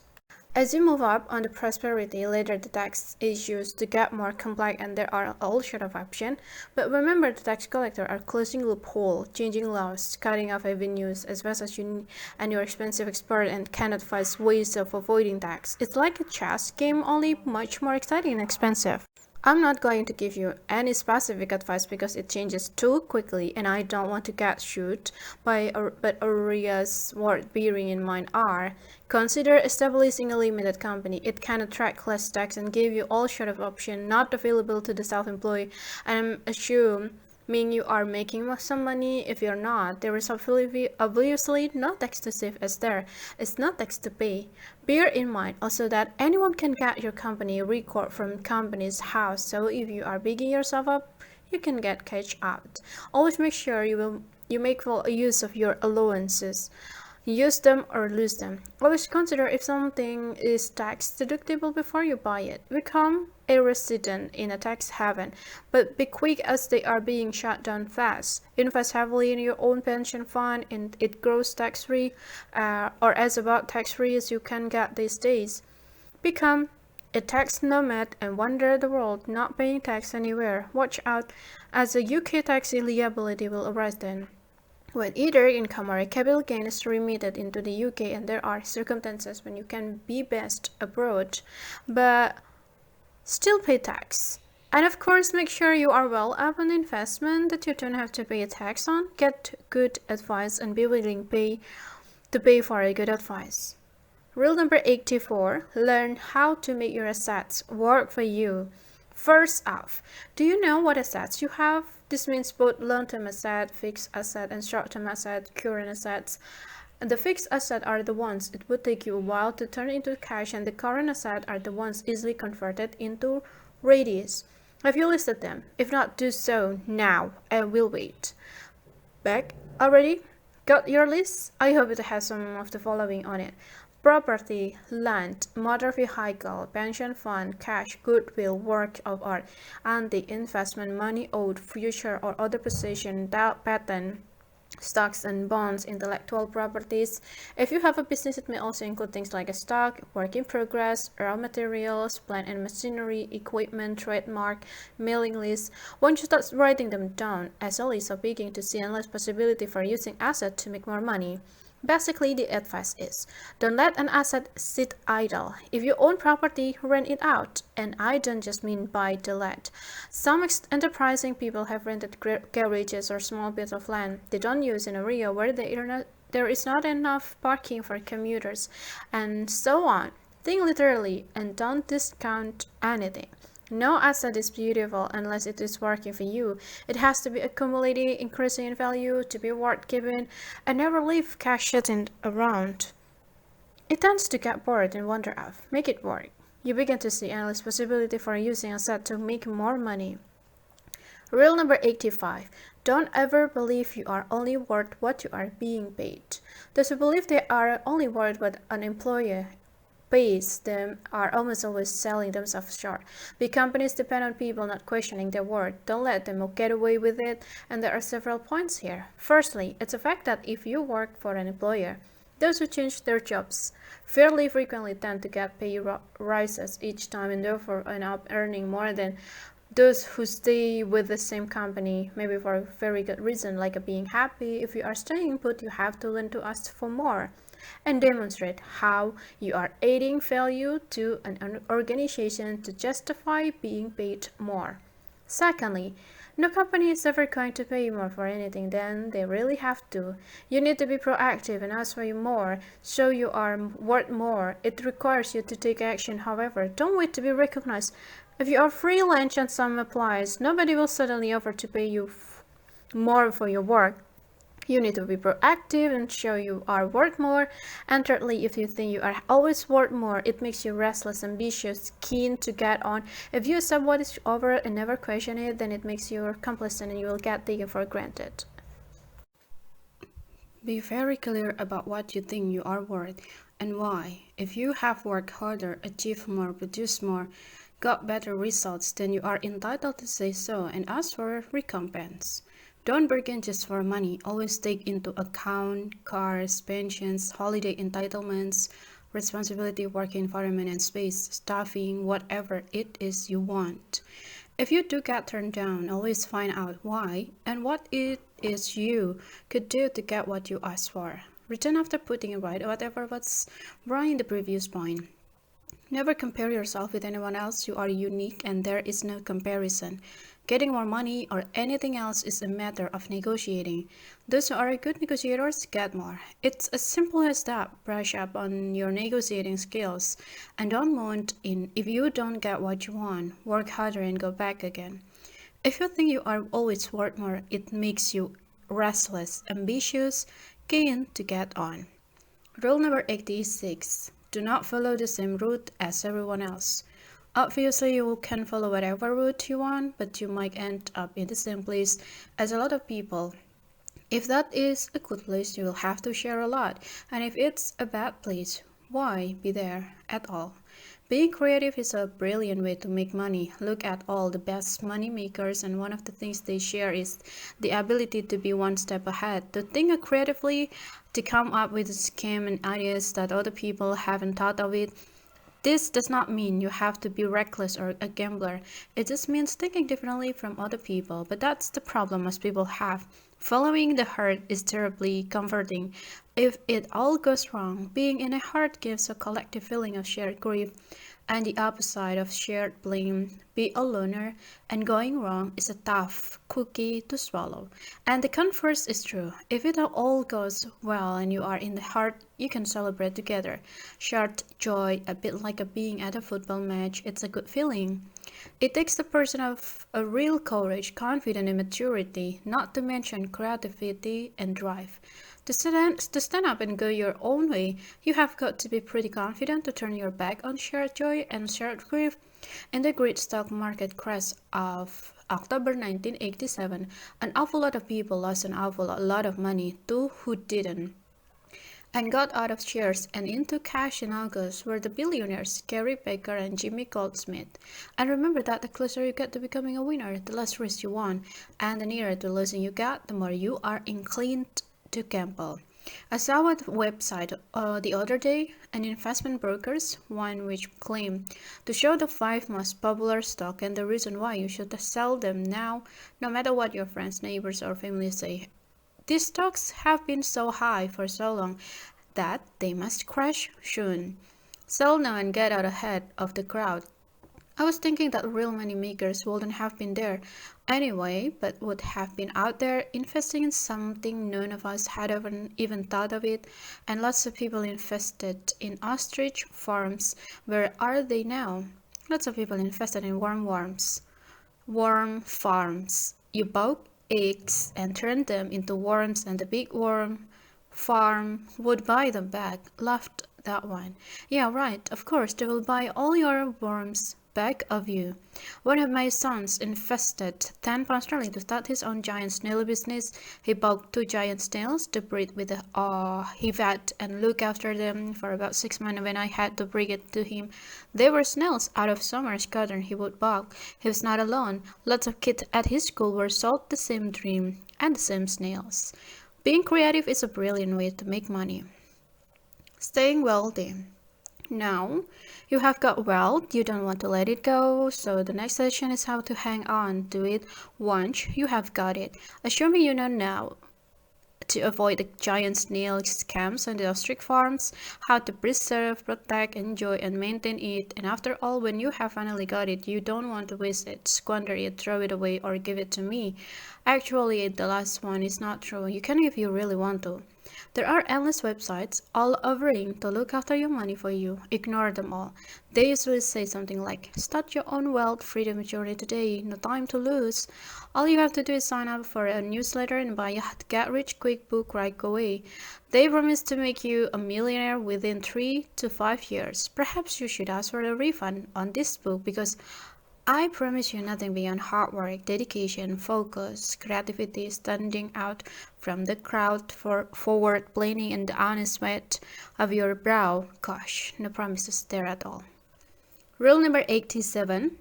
As you move up on the prosperity ladder, the tax issues to get more complex, and there are all sort of options. But remember, the tax collector are closing loopholes, changing laws, cutting off avenues as fast as you and your expensive expert and can advise ways of avoiding tax. It's like a chess game, only much more exciting and expensive. I'm not going to give you any specific advice because it changes too quickly and I don't want to get sued but areas worth bearing in mind are: consider establishing a limited company. It can attract less tax and give you all sort of options not available to the self-employed, and assume mean you are making some money. If you're not, there is obviously no tax to save as there is no tax to pay. Bear in mind also that anyone can get your company record from company's house, so if you are bigging yourself up, you can get cash out. Always make sure you make full use of your allowances. Use them or lose them. Always consider if something is tax deductible before you buy it. Become a resident in a tax haven, but be quick as they are being shut down fast. Invest heavily in your own pension fund and it grows tax-free, or as about tax-free as you can get these days. Become a tax nomad and wander the world not paying tax anywhere. Watch out, as a UK tax liability will arise then, when either income or a capital gain is remitted into the UK, and there are circumstances when you can be based abroad but still pay tax. And of course, make sure you are well up on investment that you don't have to pay a tax on. Get good advice and be willing to pay for a good advice. Rule number 84, learn how to make your assets work for you. First off, do you know what assets you have? This means both long-term asset, fixed asset, and short-term asset, current assets. The fixed asset are the ones it would take you a while to turn into cash, and the current asset are the ones easily converted into radius. Have you listed them? If not, do so now, and we'll wait. Back already? Got your list? I hope it has some of the following on it. Property, land, motor vehicle, pension fund, cash, goodwill, work of art, and the investment money owed, future or other possession, patent, stocks and bonds, intellectual properties. If you have a business, it may also include things like a stock, work in progress, raw materials, plant and machinery, equipment, trademark, mailing list. Once you start writing them down, as a list of beginning to see endless possibility for using assets to make more money. Basically, the advice is don't let an asset sit idle. If you own property, rent it out. And I don't just mean buy to let. Some enterprising people have rented garages or small bits of land they don't use in area where there is not enough parking for commuters, and so on. Think literally and don't discount anything. No asset is beautiful unless it is working for you. It has to be accumulating, increasing in value, to be worth keeping, and never leave cash sitting around. It tends to get bored and wander off. Make it work. You begin to see endless possibility for using a asset to make more money. Rule number 85. Don't ever believe you are only worth what you are being paid. Those who believe they are only worth what an employer pays them are almost always selling themselves short. Big companies depend on people not questioning their worth. Don't let them get away with it, and there are several points here. Firstly, it's a fact that if you work for an employer, those who change their jobs fairly frequently tend to get pay rises each time and therefore end up earning more than those who stay with the same company, maybe for a very good reason, like being happy. If you are staying put, you have to learn to ask for more and demonstrate how you are adding value to an organization to justify being paid more. Secondly, no company is ever going to pay you more for anything than they really have to. You need to be proactive and ask for more, show you are worth more. It requires you to take action, however. Don't wait to be recognized. If you are freelance and some applies, nobody will suddenly offer to pay you more for your work. You need to be proactive and show you are worth more. And thirdly, if you think you are always worth more, it makes you restless, ambitious, keen to get on. If you accept what is offered and never question it, then it makes you complacent and you will get taken for granted. Be very clear about what you think you are worth and why. If you have worked harder, achieved more, produced more, got better results, then you are entitled to say so and ask for recompense. Don't bargain just for money. Always take into account cars, pensions, holiday entitlements, responsibility, work environment and space, staffing, whatever it is you want. If you do get turned down, always find out why and what it is you could do to get what you asked for. Return after putting it right whatever was wrong in the previous point. Never compare yourself with anyone else. You are unique and there is no comparison. Getting more money or anything else is a matter of negotiating. Those who are good negotiators get more. It's as simple as that. Brush up on your negotiating skills and don't mount in if you don't get what you want. Work harder and go back again. If you think you are always worth more, it makes you restless, ambitious, keen to get on. Rule number 86. Do not follow the same route as everyone else. Obviously, you can follow whatever route you want, but you might end up in the same place as a lot of people. If that is a good place, you will have to share a lot. And if it's a bad place, why be there at all? Being creative is a brilliant way to make money. Look at all the best money makers, and one of the things they share is the ability to be one step ahead, to think creatively, to come up with schemes and ideas that other people haven't thought of it. This does not mean you have to be reckless or a gambler. It just means thinking differently from other people. But that's the problem most people have. Following the herd is terribly comforting. If it all goes wrong, being in a herd gives a collective feeling of shared grief, and the opposite of shared blame, be a loner, and going wrong is a tough cookie to swallow. And the converse is true. If it all goes well and you are in the heart, you can celebrate together. Shared joy, a bit like being at a football match, it's a good feeling. It takes the person of a real courage, confidence and maturity, not to mention creativity and drive. To stand up and go your own way, you have got to be pretty confident to turn your back on shared joy and shared grief. In the great stock market crash of October 1987, an awful lot of people lost an awful lot of money to who didn't. and got out of shares and into cash in August were the billionaires Gary Becker and Jimmy Goldsmith. And remember that the closer you get to becoming a winner, the less risk you want, and the nearer to losing you get, the more you are inclined to gamble. I saw a website the other day, an investment brokers, one which claimed to show the 5 most popular stocks and the reason why you should sell them now, no matter what your friends, neighbors, or family say. These stocks have been so high for so long that they must crash soon. Sell now and get out ahead of the crowd. I was thinking that real money makers wouldn't have been there anyway, but would have been out there investing in something none of us had even thought of it, and lots of people invested in ostrich farms. Where are they now? Lots of people invested in worm farms. You bought eggs and turned them into worms, and the big worm farm would buy them back. Laughed that one. Yeah, right. Of course, they will buy all your worms back of you. One of my sons invested £10 sterling to start his own giant snail business. He bought 2 giant snails to breed with he vet and look after them for about 6 months when I had to bring it to him. They were snails out of summer's garden he would buy. He was not alone. Lots of kids at his school were sold the same dream and the same snails. Being creative is a brilliant way to make money. Staying wealthy. Now, you have got wealth, you don't want to let it go, so the next session is how to hang on to it once you have got it. Assuming you know now to avoid the giant snail scams on the ostrich farms, how to preserve, protect, enjoy, and maintain it. And after all, when you have finally got it, you don't want to waste it, squander it, throw it away, or give it to me. Actually, the last one is not true. You can if you really want to. There are endless websites all offering to look after your money for you. Ignore them all. They usually say something like, start your own wealth freedom journey today, no time to lose. All you have to do is sign up for a newsletter and buy a Get Rich Quick book right away. They promise to make you a millionaire within 3 to 5 years. Perhaps you should ask for a refund on this book because I promise you nothing beyond hard work, dedication, focus, creativity, standing out from the crowd, for forward planning, and the honest sweat of your brow. Gosh, no promises there at all. Rule number 87.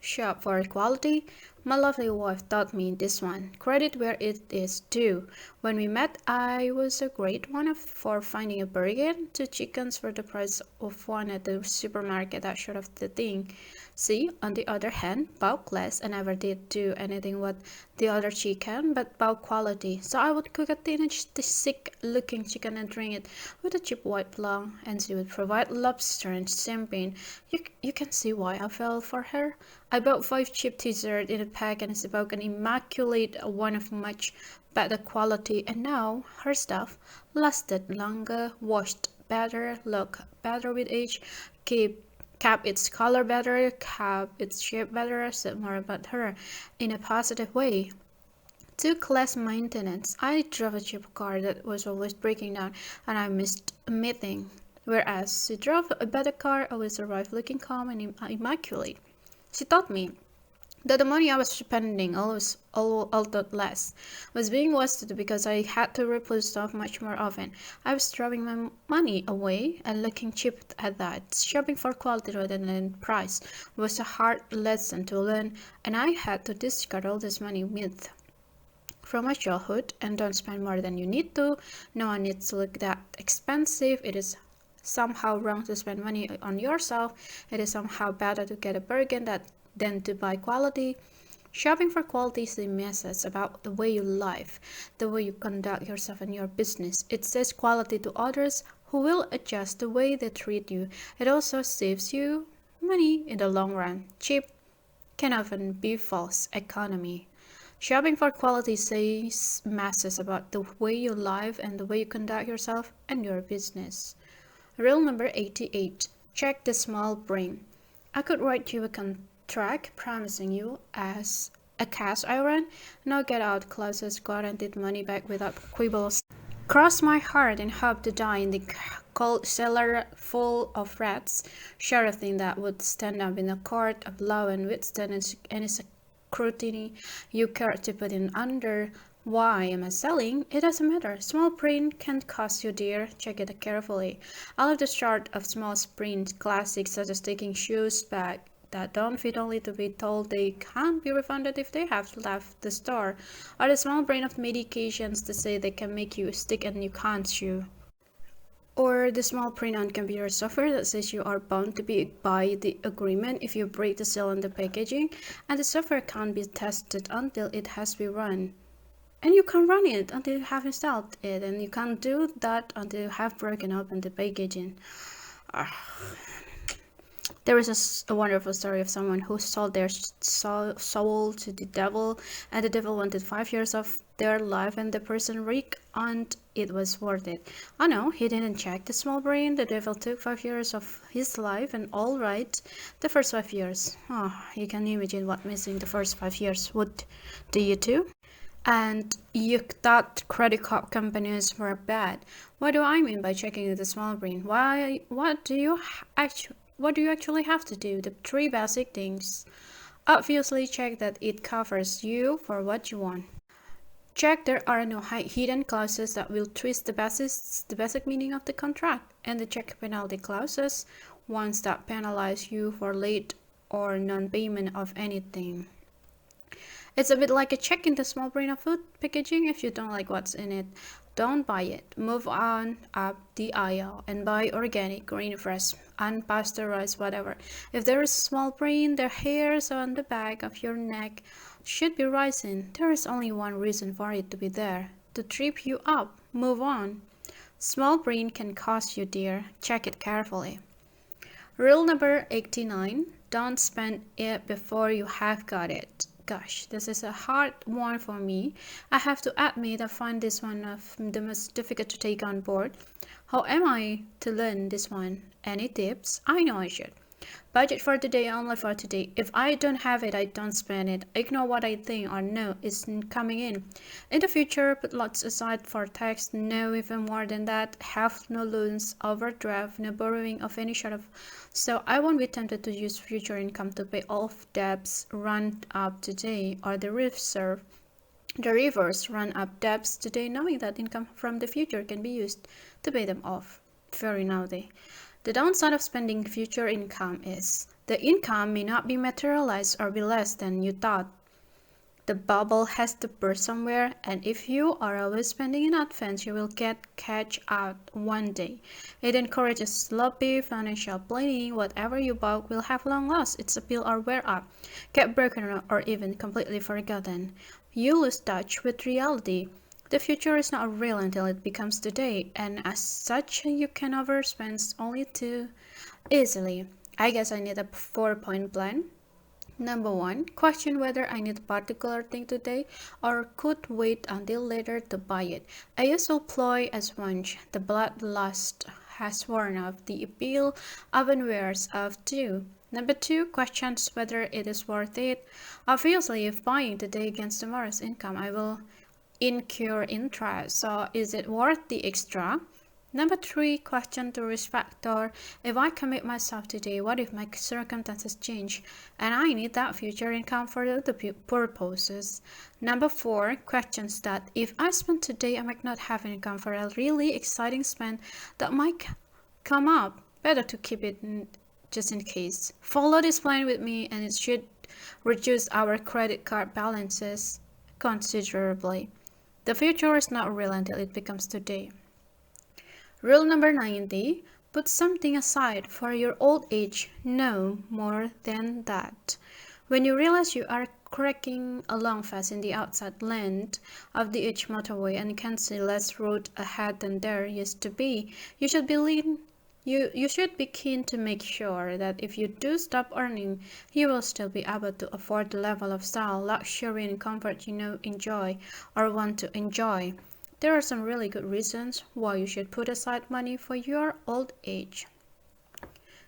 Shop for quality. My lovely wife taught me this one. Credit where it is due. When we met, I was a great one for finding a burger, 2 chickens for the price of one at the supermarket, that sort of the thing. She, on the other hand, bought less and never did do anything what the other chicken, but bought quality. So I would cook a teenage sick-looking chicken and drink it with a cheap white plum, and she would provide lobster and champagne. You can see why I fell for her. I bought 5 cheap t-shirts in a pack and she bought an immaculate one of much better quality, and now her stuff lasted longer, washed better, looked better with age, kept its color better, kept its shape better, said more about her in a positive way. Took less maintenance. I drove a cheap car that was always breaking down and I missed a meeting. Whereas she drove a better car, always arrived looking calm and immaculate. She taught me that the money I was spending, although less, was being wasted because I had to replace stuff much more often. I was throwing my money away and looking cheap at that. Shopping for quality rather than price was a hard lesson to learn, and I had to discard all this money myth from my childhood. And don't spend more than you need to. No one needs to look that expensive. It is somehow wrong to spend money on yourself. It is somehow better to get a bargain than to buy quality. Shopping for quality is a message about the way you live, the way you conduct yourself and your business. It says quality to others who will adjust the way they treat you. It also saves you money in the long run. Cheap can often be false economy. Shopping for quality says messages about the way you live and the way you conduct yourself and your business. Rule number 88. Check the small brain. I could write you a contract promising you as a cast iron, no get out clauses, guaranteed money back without quibbles. Cross my heart and hope to die in the cold cellar full of rats. Sure a thing that would stand up in a court of law and withstand any scrutiny you care to put in under Why am I selling? It doesn't matter. Small print can cost you dear. Check it carefully. I love the start of small print classics such as taking shoes back that don't fit only to be told they can't be refunded if they have left the store, or the small print of medications to say they can make you sick and you can't chew. Or the small print on computer software that says you are bound to be by the agreement if you break the seal on the packaging, and the software can't be tested until it has been run. And you can't run it until you have installed it, and you can't do that until you have broken open the packaging. There is a wonderful story of someone who sold their soul to the devil, and the devil wanted 5 years of their life, and the person reckoned it was worth it. Oh no, he didn't check the small brain. The devil took 5 years of his life, and all right, the first 5 years. Oh, you can imagine what missing the first 5 years would do you too. And you thought credit card companies were bad. What do I mean by checking the small brain? Why? What do you actually have to do? The three basic things. Obviously, check that it covers you for what you want. Check there are no hidden clauses that will twist the basic meaning of the contract, and the check penalty clauses, ones that penalize you for late or non-payment of anything. It's a bit like a check in the small brain of food packaging. If you don't like what's in it, don't buy it. Move on up the aisle and buy organic, green, fresh, unpasteurized, whatever. If there is a small brain, the hairs on the back of your neck should be rising. There is only one reason for it to be there, to trip you up. Move on. Small brain can cost you dear. Check it carefully. Rule number 89. Don't spend it before you have got it. Gosh, this is a hard one for me. I have to admit I find this one of the most difficult to take on board. How am I to learn this one? Any tips? I know I should. Budget for today, only for today. If I don't have it, I don't spend it. Ignore what I think or know is coming in. In the future, put lots aside for tax. No, even more than that. Have no loans, overdraft, no borrowing of any sort of. So I won't be tempted to use future income to pay off debts run up today, or the reverse, run up debts today, knowing that income from the future can be used to pay them off. Very naughty. The downside of spending future income is the income may not be materialized or be less than you thought. The bubble has to burst somewhere, and if you are always spending in advance, you will catch out one day. It encourages sloppy financial planning. Whatever you bought will have long lost its appeal or wear out, get broken, or even completely forgotten. You lose touch with reality. The future is not real until it becomes today, and as such, you can overspend only too easily. I guess I need a 4-point plan. Number 1. Question whether I need a particular thing today or could wait until later to buy it. A useful ploy as once the bloodlust has worn off, the appeal often wears off too. Number 2. Questions whether it is worth it. Obviously, if buying today against tomorrow's income, I will incur interest. So is it worth the extra? Number 3, question to risk factor. If I commit myself today, what if my circumstances change and I need that future income for other purposes? Number 4, questions that if I spend today, I might not have income for a really exciting spend that might come up. Better to keep it just in case. Follow this plan with me and it should reduce our credit card balances considerably. The future is not real until it becomes today. Rule number 90. Put something aside for your old age. No more than that. When you realize you are cracking along fast in the outside lane of the H motorway and can see less road ahead than there used to be, you should be keen to make sure that if you do stop earning, you will still be able to afford the level of style, luxury, and comfort you enjoy or want to enjoy. There are some really good reasons why you should put aside money for your old age.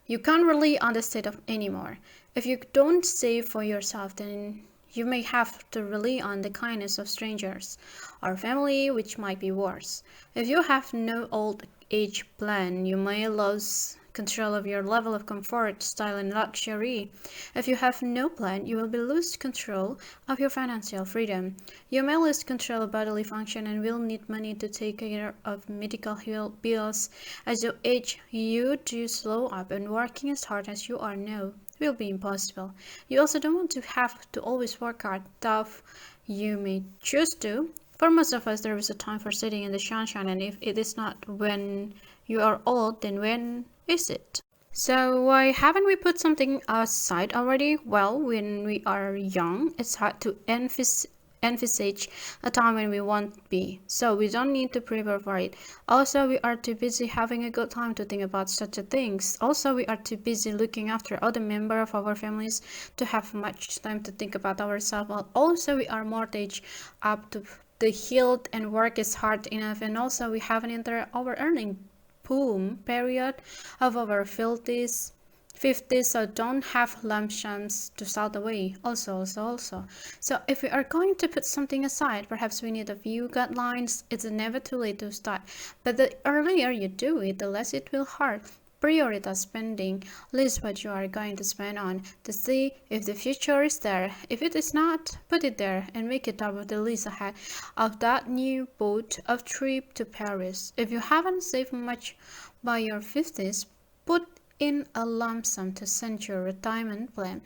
You can't rely on the state of anymore. If you don't save for yourself, then you may have to rely on the kindness of strangers or family, which might be worse. If you have no old age plan, you may lose control of your level of comfort, style, and luxury. If you have no plan, you will lose control of your financial freedom. You may lose control of bodily function and will need money to take care of medical bills. As you age, you do slow up, and working as hard as you are now will be impossible. You also don't want to have to always work hard, tough. You may choose to. For most of us, there is a time for sitting in the sunshine, and if it is not when you are old, then when is it? So why haven't we put something aside already? Well, when we are young, it's hard to envisage a time when we won't be, so we don't need to prepare for it. Also, we are too busy having a good time to think about such a things. Also, we are too busy looking after other members of our families to have much time to think about ourselves. Also, we are mortgaged up to the hilt and work is hard enough, and also we haven't entered our earning boom period of our 50s, so don't have lump sums to start away. Also. So if we are going to put something aside, perhaps we need a few guidelines. It's never too late to start, but the earlier you do it, the less it will hurt. Prioritize spending. List what you are going to spend on to see if the future is there. If it is not, put it there and make it top of the list ahead of that new boat of trip to Paris. If you haven't saved much by your 50s, put in a lump sum to send your retirement plan.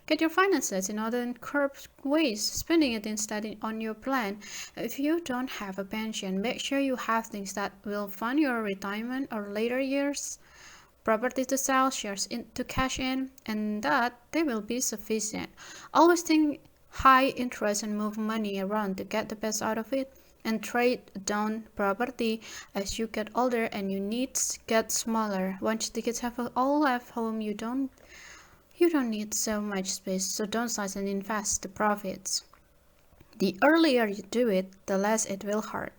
Get your finances in order and curb waste, spending it instead on your plan. If you don't have a pension, make sure you have things that will fund your retirement or later years. Property to sell, shares to cash in, and that they will be sufficient. Always think high interest and move money around to get the best out of it, and trade down property as you get older and your needs get smaller. Once the kids have all left home, you don't need so much space, so downsize and invest the profits. The earlier you do it, the less it will hurt.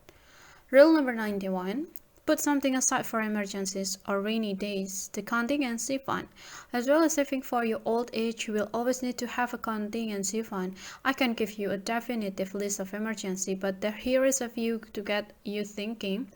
Rule number 91. Put something aside for emergencies or rainy days, the contingency fund. As well as saving for your old age, you will always need to have a contingency fund. I can give you a definitive list of emergency, but here is a few to get you thinking.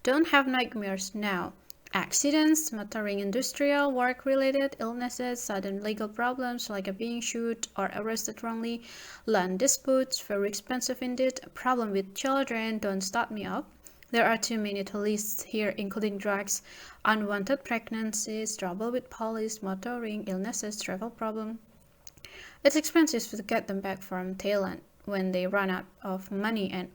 Don't have nightmares now. Accidents, motoring, industrial, work-related illnesses, sudden legal problems like being sued or arrested wrongly, land disputes, very expensive indeed, a problem with children, don't start me up. There are too many to list here, including drugs, unwanted pregnancies, trouble with police, motoring, illnesses, travel problem. It's expensive to get them back from Thailand when they run out of money and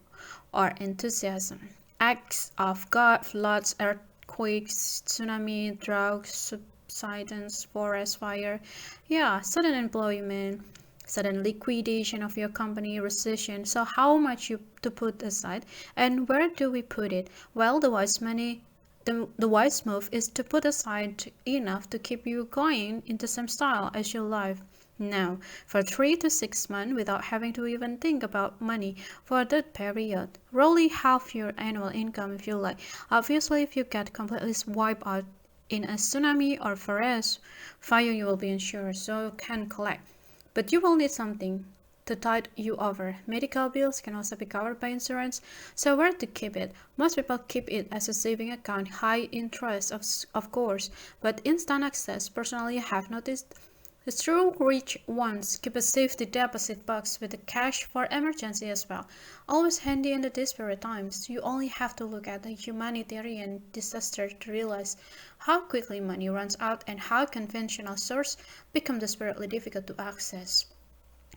or enthusiasm. Acts of God, floods, earthquakes, tsunami, drought, subsidence, forest fire. Yeah, sudden employment, sudden liquidation of your company, recession. So how much you to put aside, and where do we put it? Well, the wise move is to put aside enough to keep you going in the same style as your life now for 3 to 6 months without having to even think about money for that period. Roughly half your annual income if you like. Obviously, if you get completely wiped out in a tsunami or forest fire, you will be insured, so you can collect. But you will need something to tide you over. Medical bills can also be covered by insurance. So where to keep it? Most people keep it as a saving account, high interest of course, but instant access. Personally, I have noticed the true rich ones keep a safety deposit box with the cash for emergency as well. Always handy in the desperate times. You only have to look at the humanitarian disaster to realize how quickly money runs out and how conventional sources become desperately difficult to access.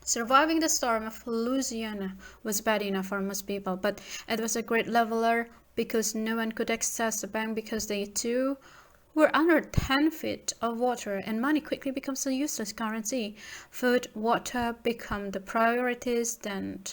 Surviving the storm of Louisiana was bad enough for most people, but it was a great leveler because no one could access the bank because they too were under 10 feet of water, and money quickly becomes a useless currency. Food, water become the priorities, then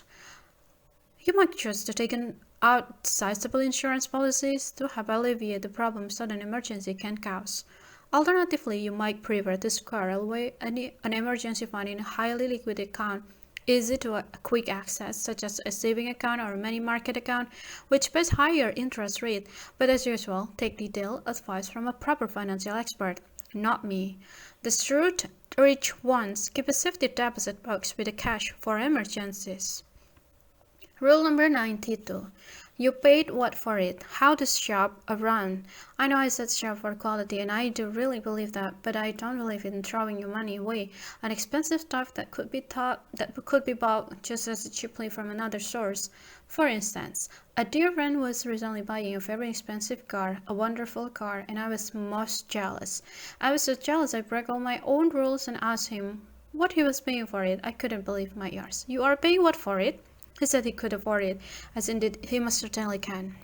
you might choose to take out sizable insurance policies to help alleviate the problems sudden emergency can cause. Alternatively, you might prefer to squirrel away an emergency fund in a highly liquid account, easy to quick access, such as a saving account or a money market account, which pays higher interest rate. But as usual, take detailed advice from a proper financial expert, not me. The shrewd rich ones keep a safety deposit box with the cash for emergencies. Rule number 92. You paid what for it? How does shop run? I know I said shop for quality, and I do really believe that, but I don't believe in throwing your money away on expensive stuff that could be bought just as cheaply from another source. For instance, a dear friend was recently buying a very expensive car, a wonderful car, and I was most jealous. I was so jealous I broke all my own rules and asked him what he was paying for it. I couldn't believe my ears. You are paying what for it? He said he could afford it, as indeed he most certainly can.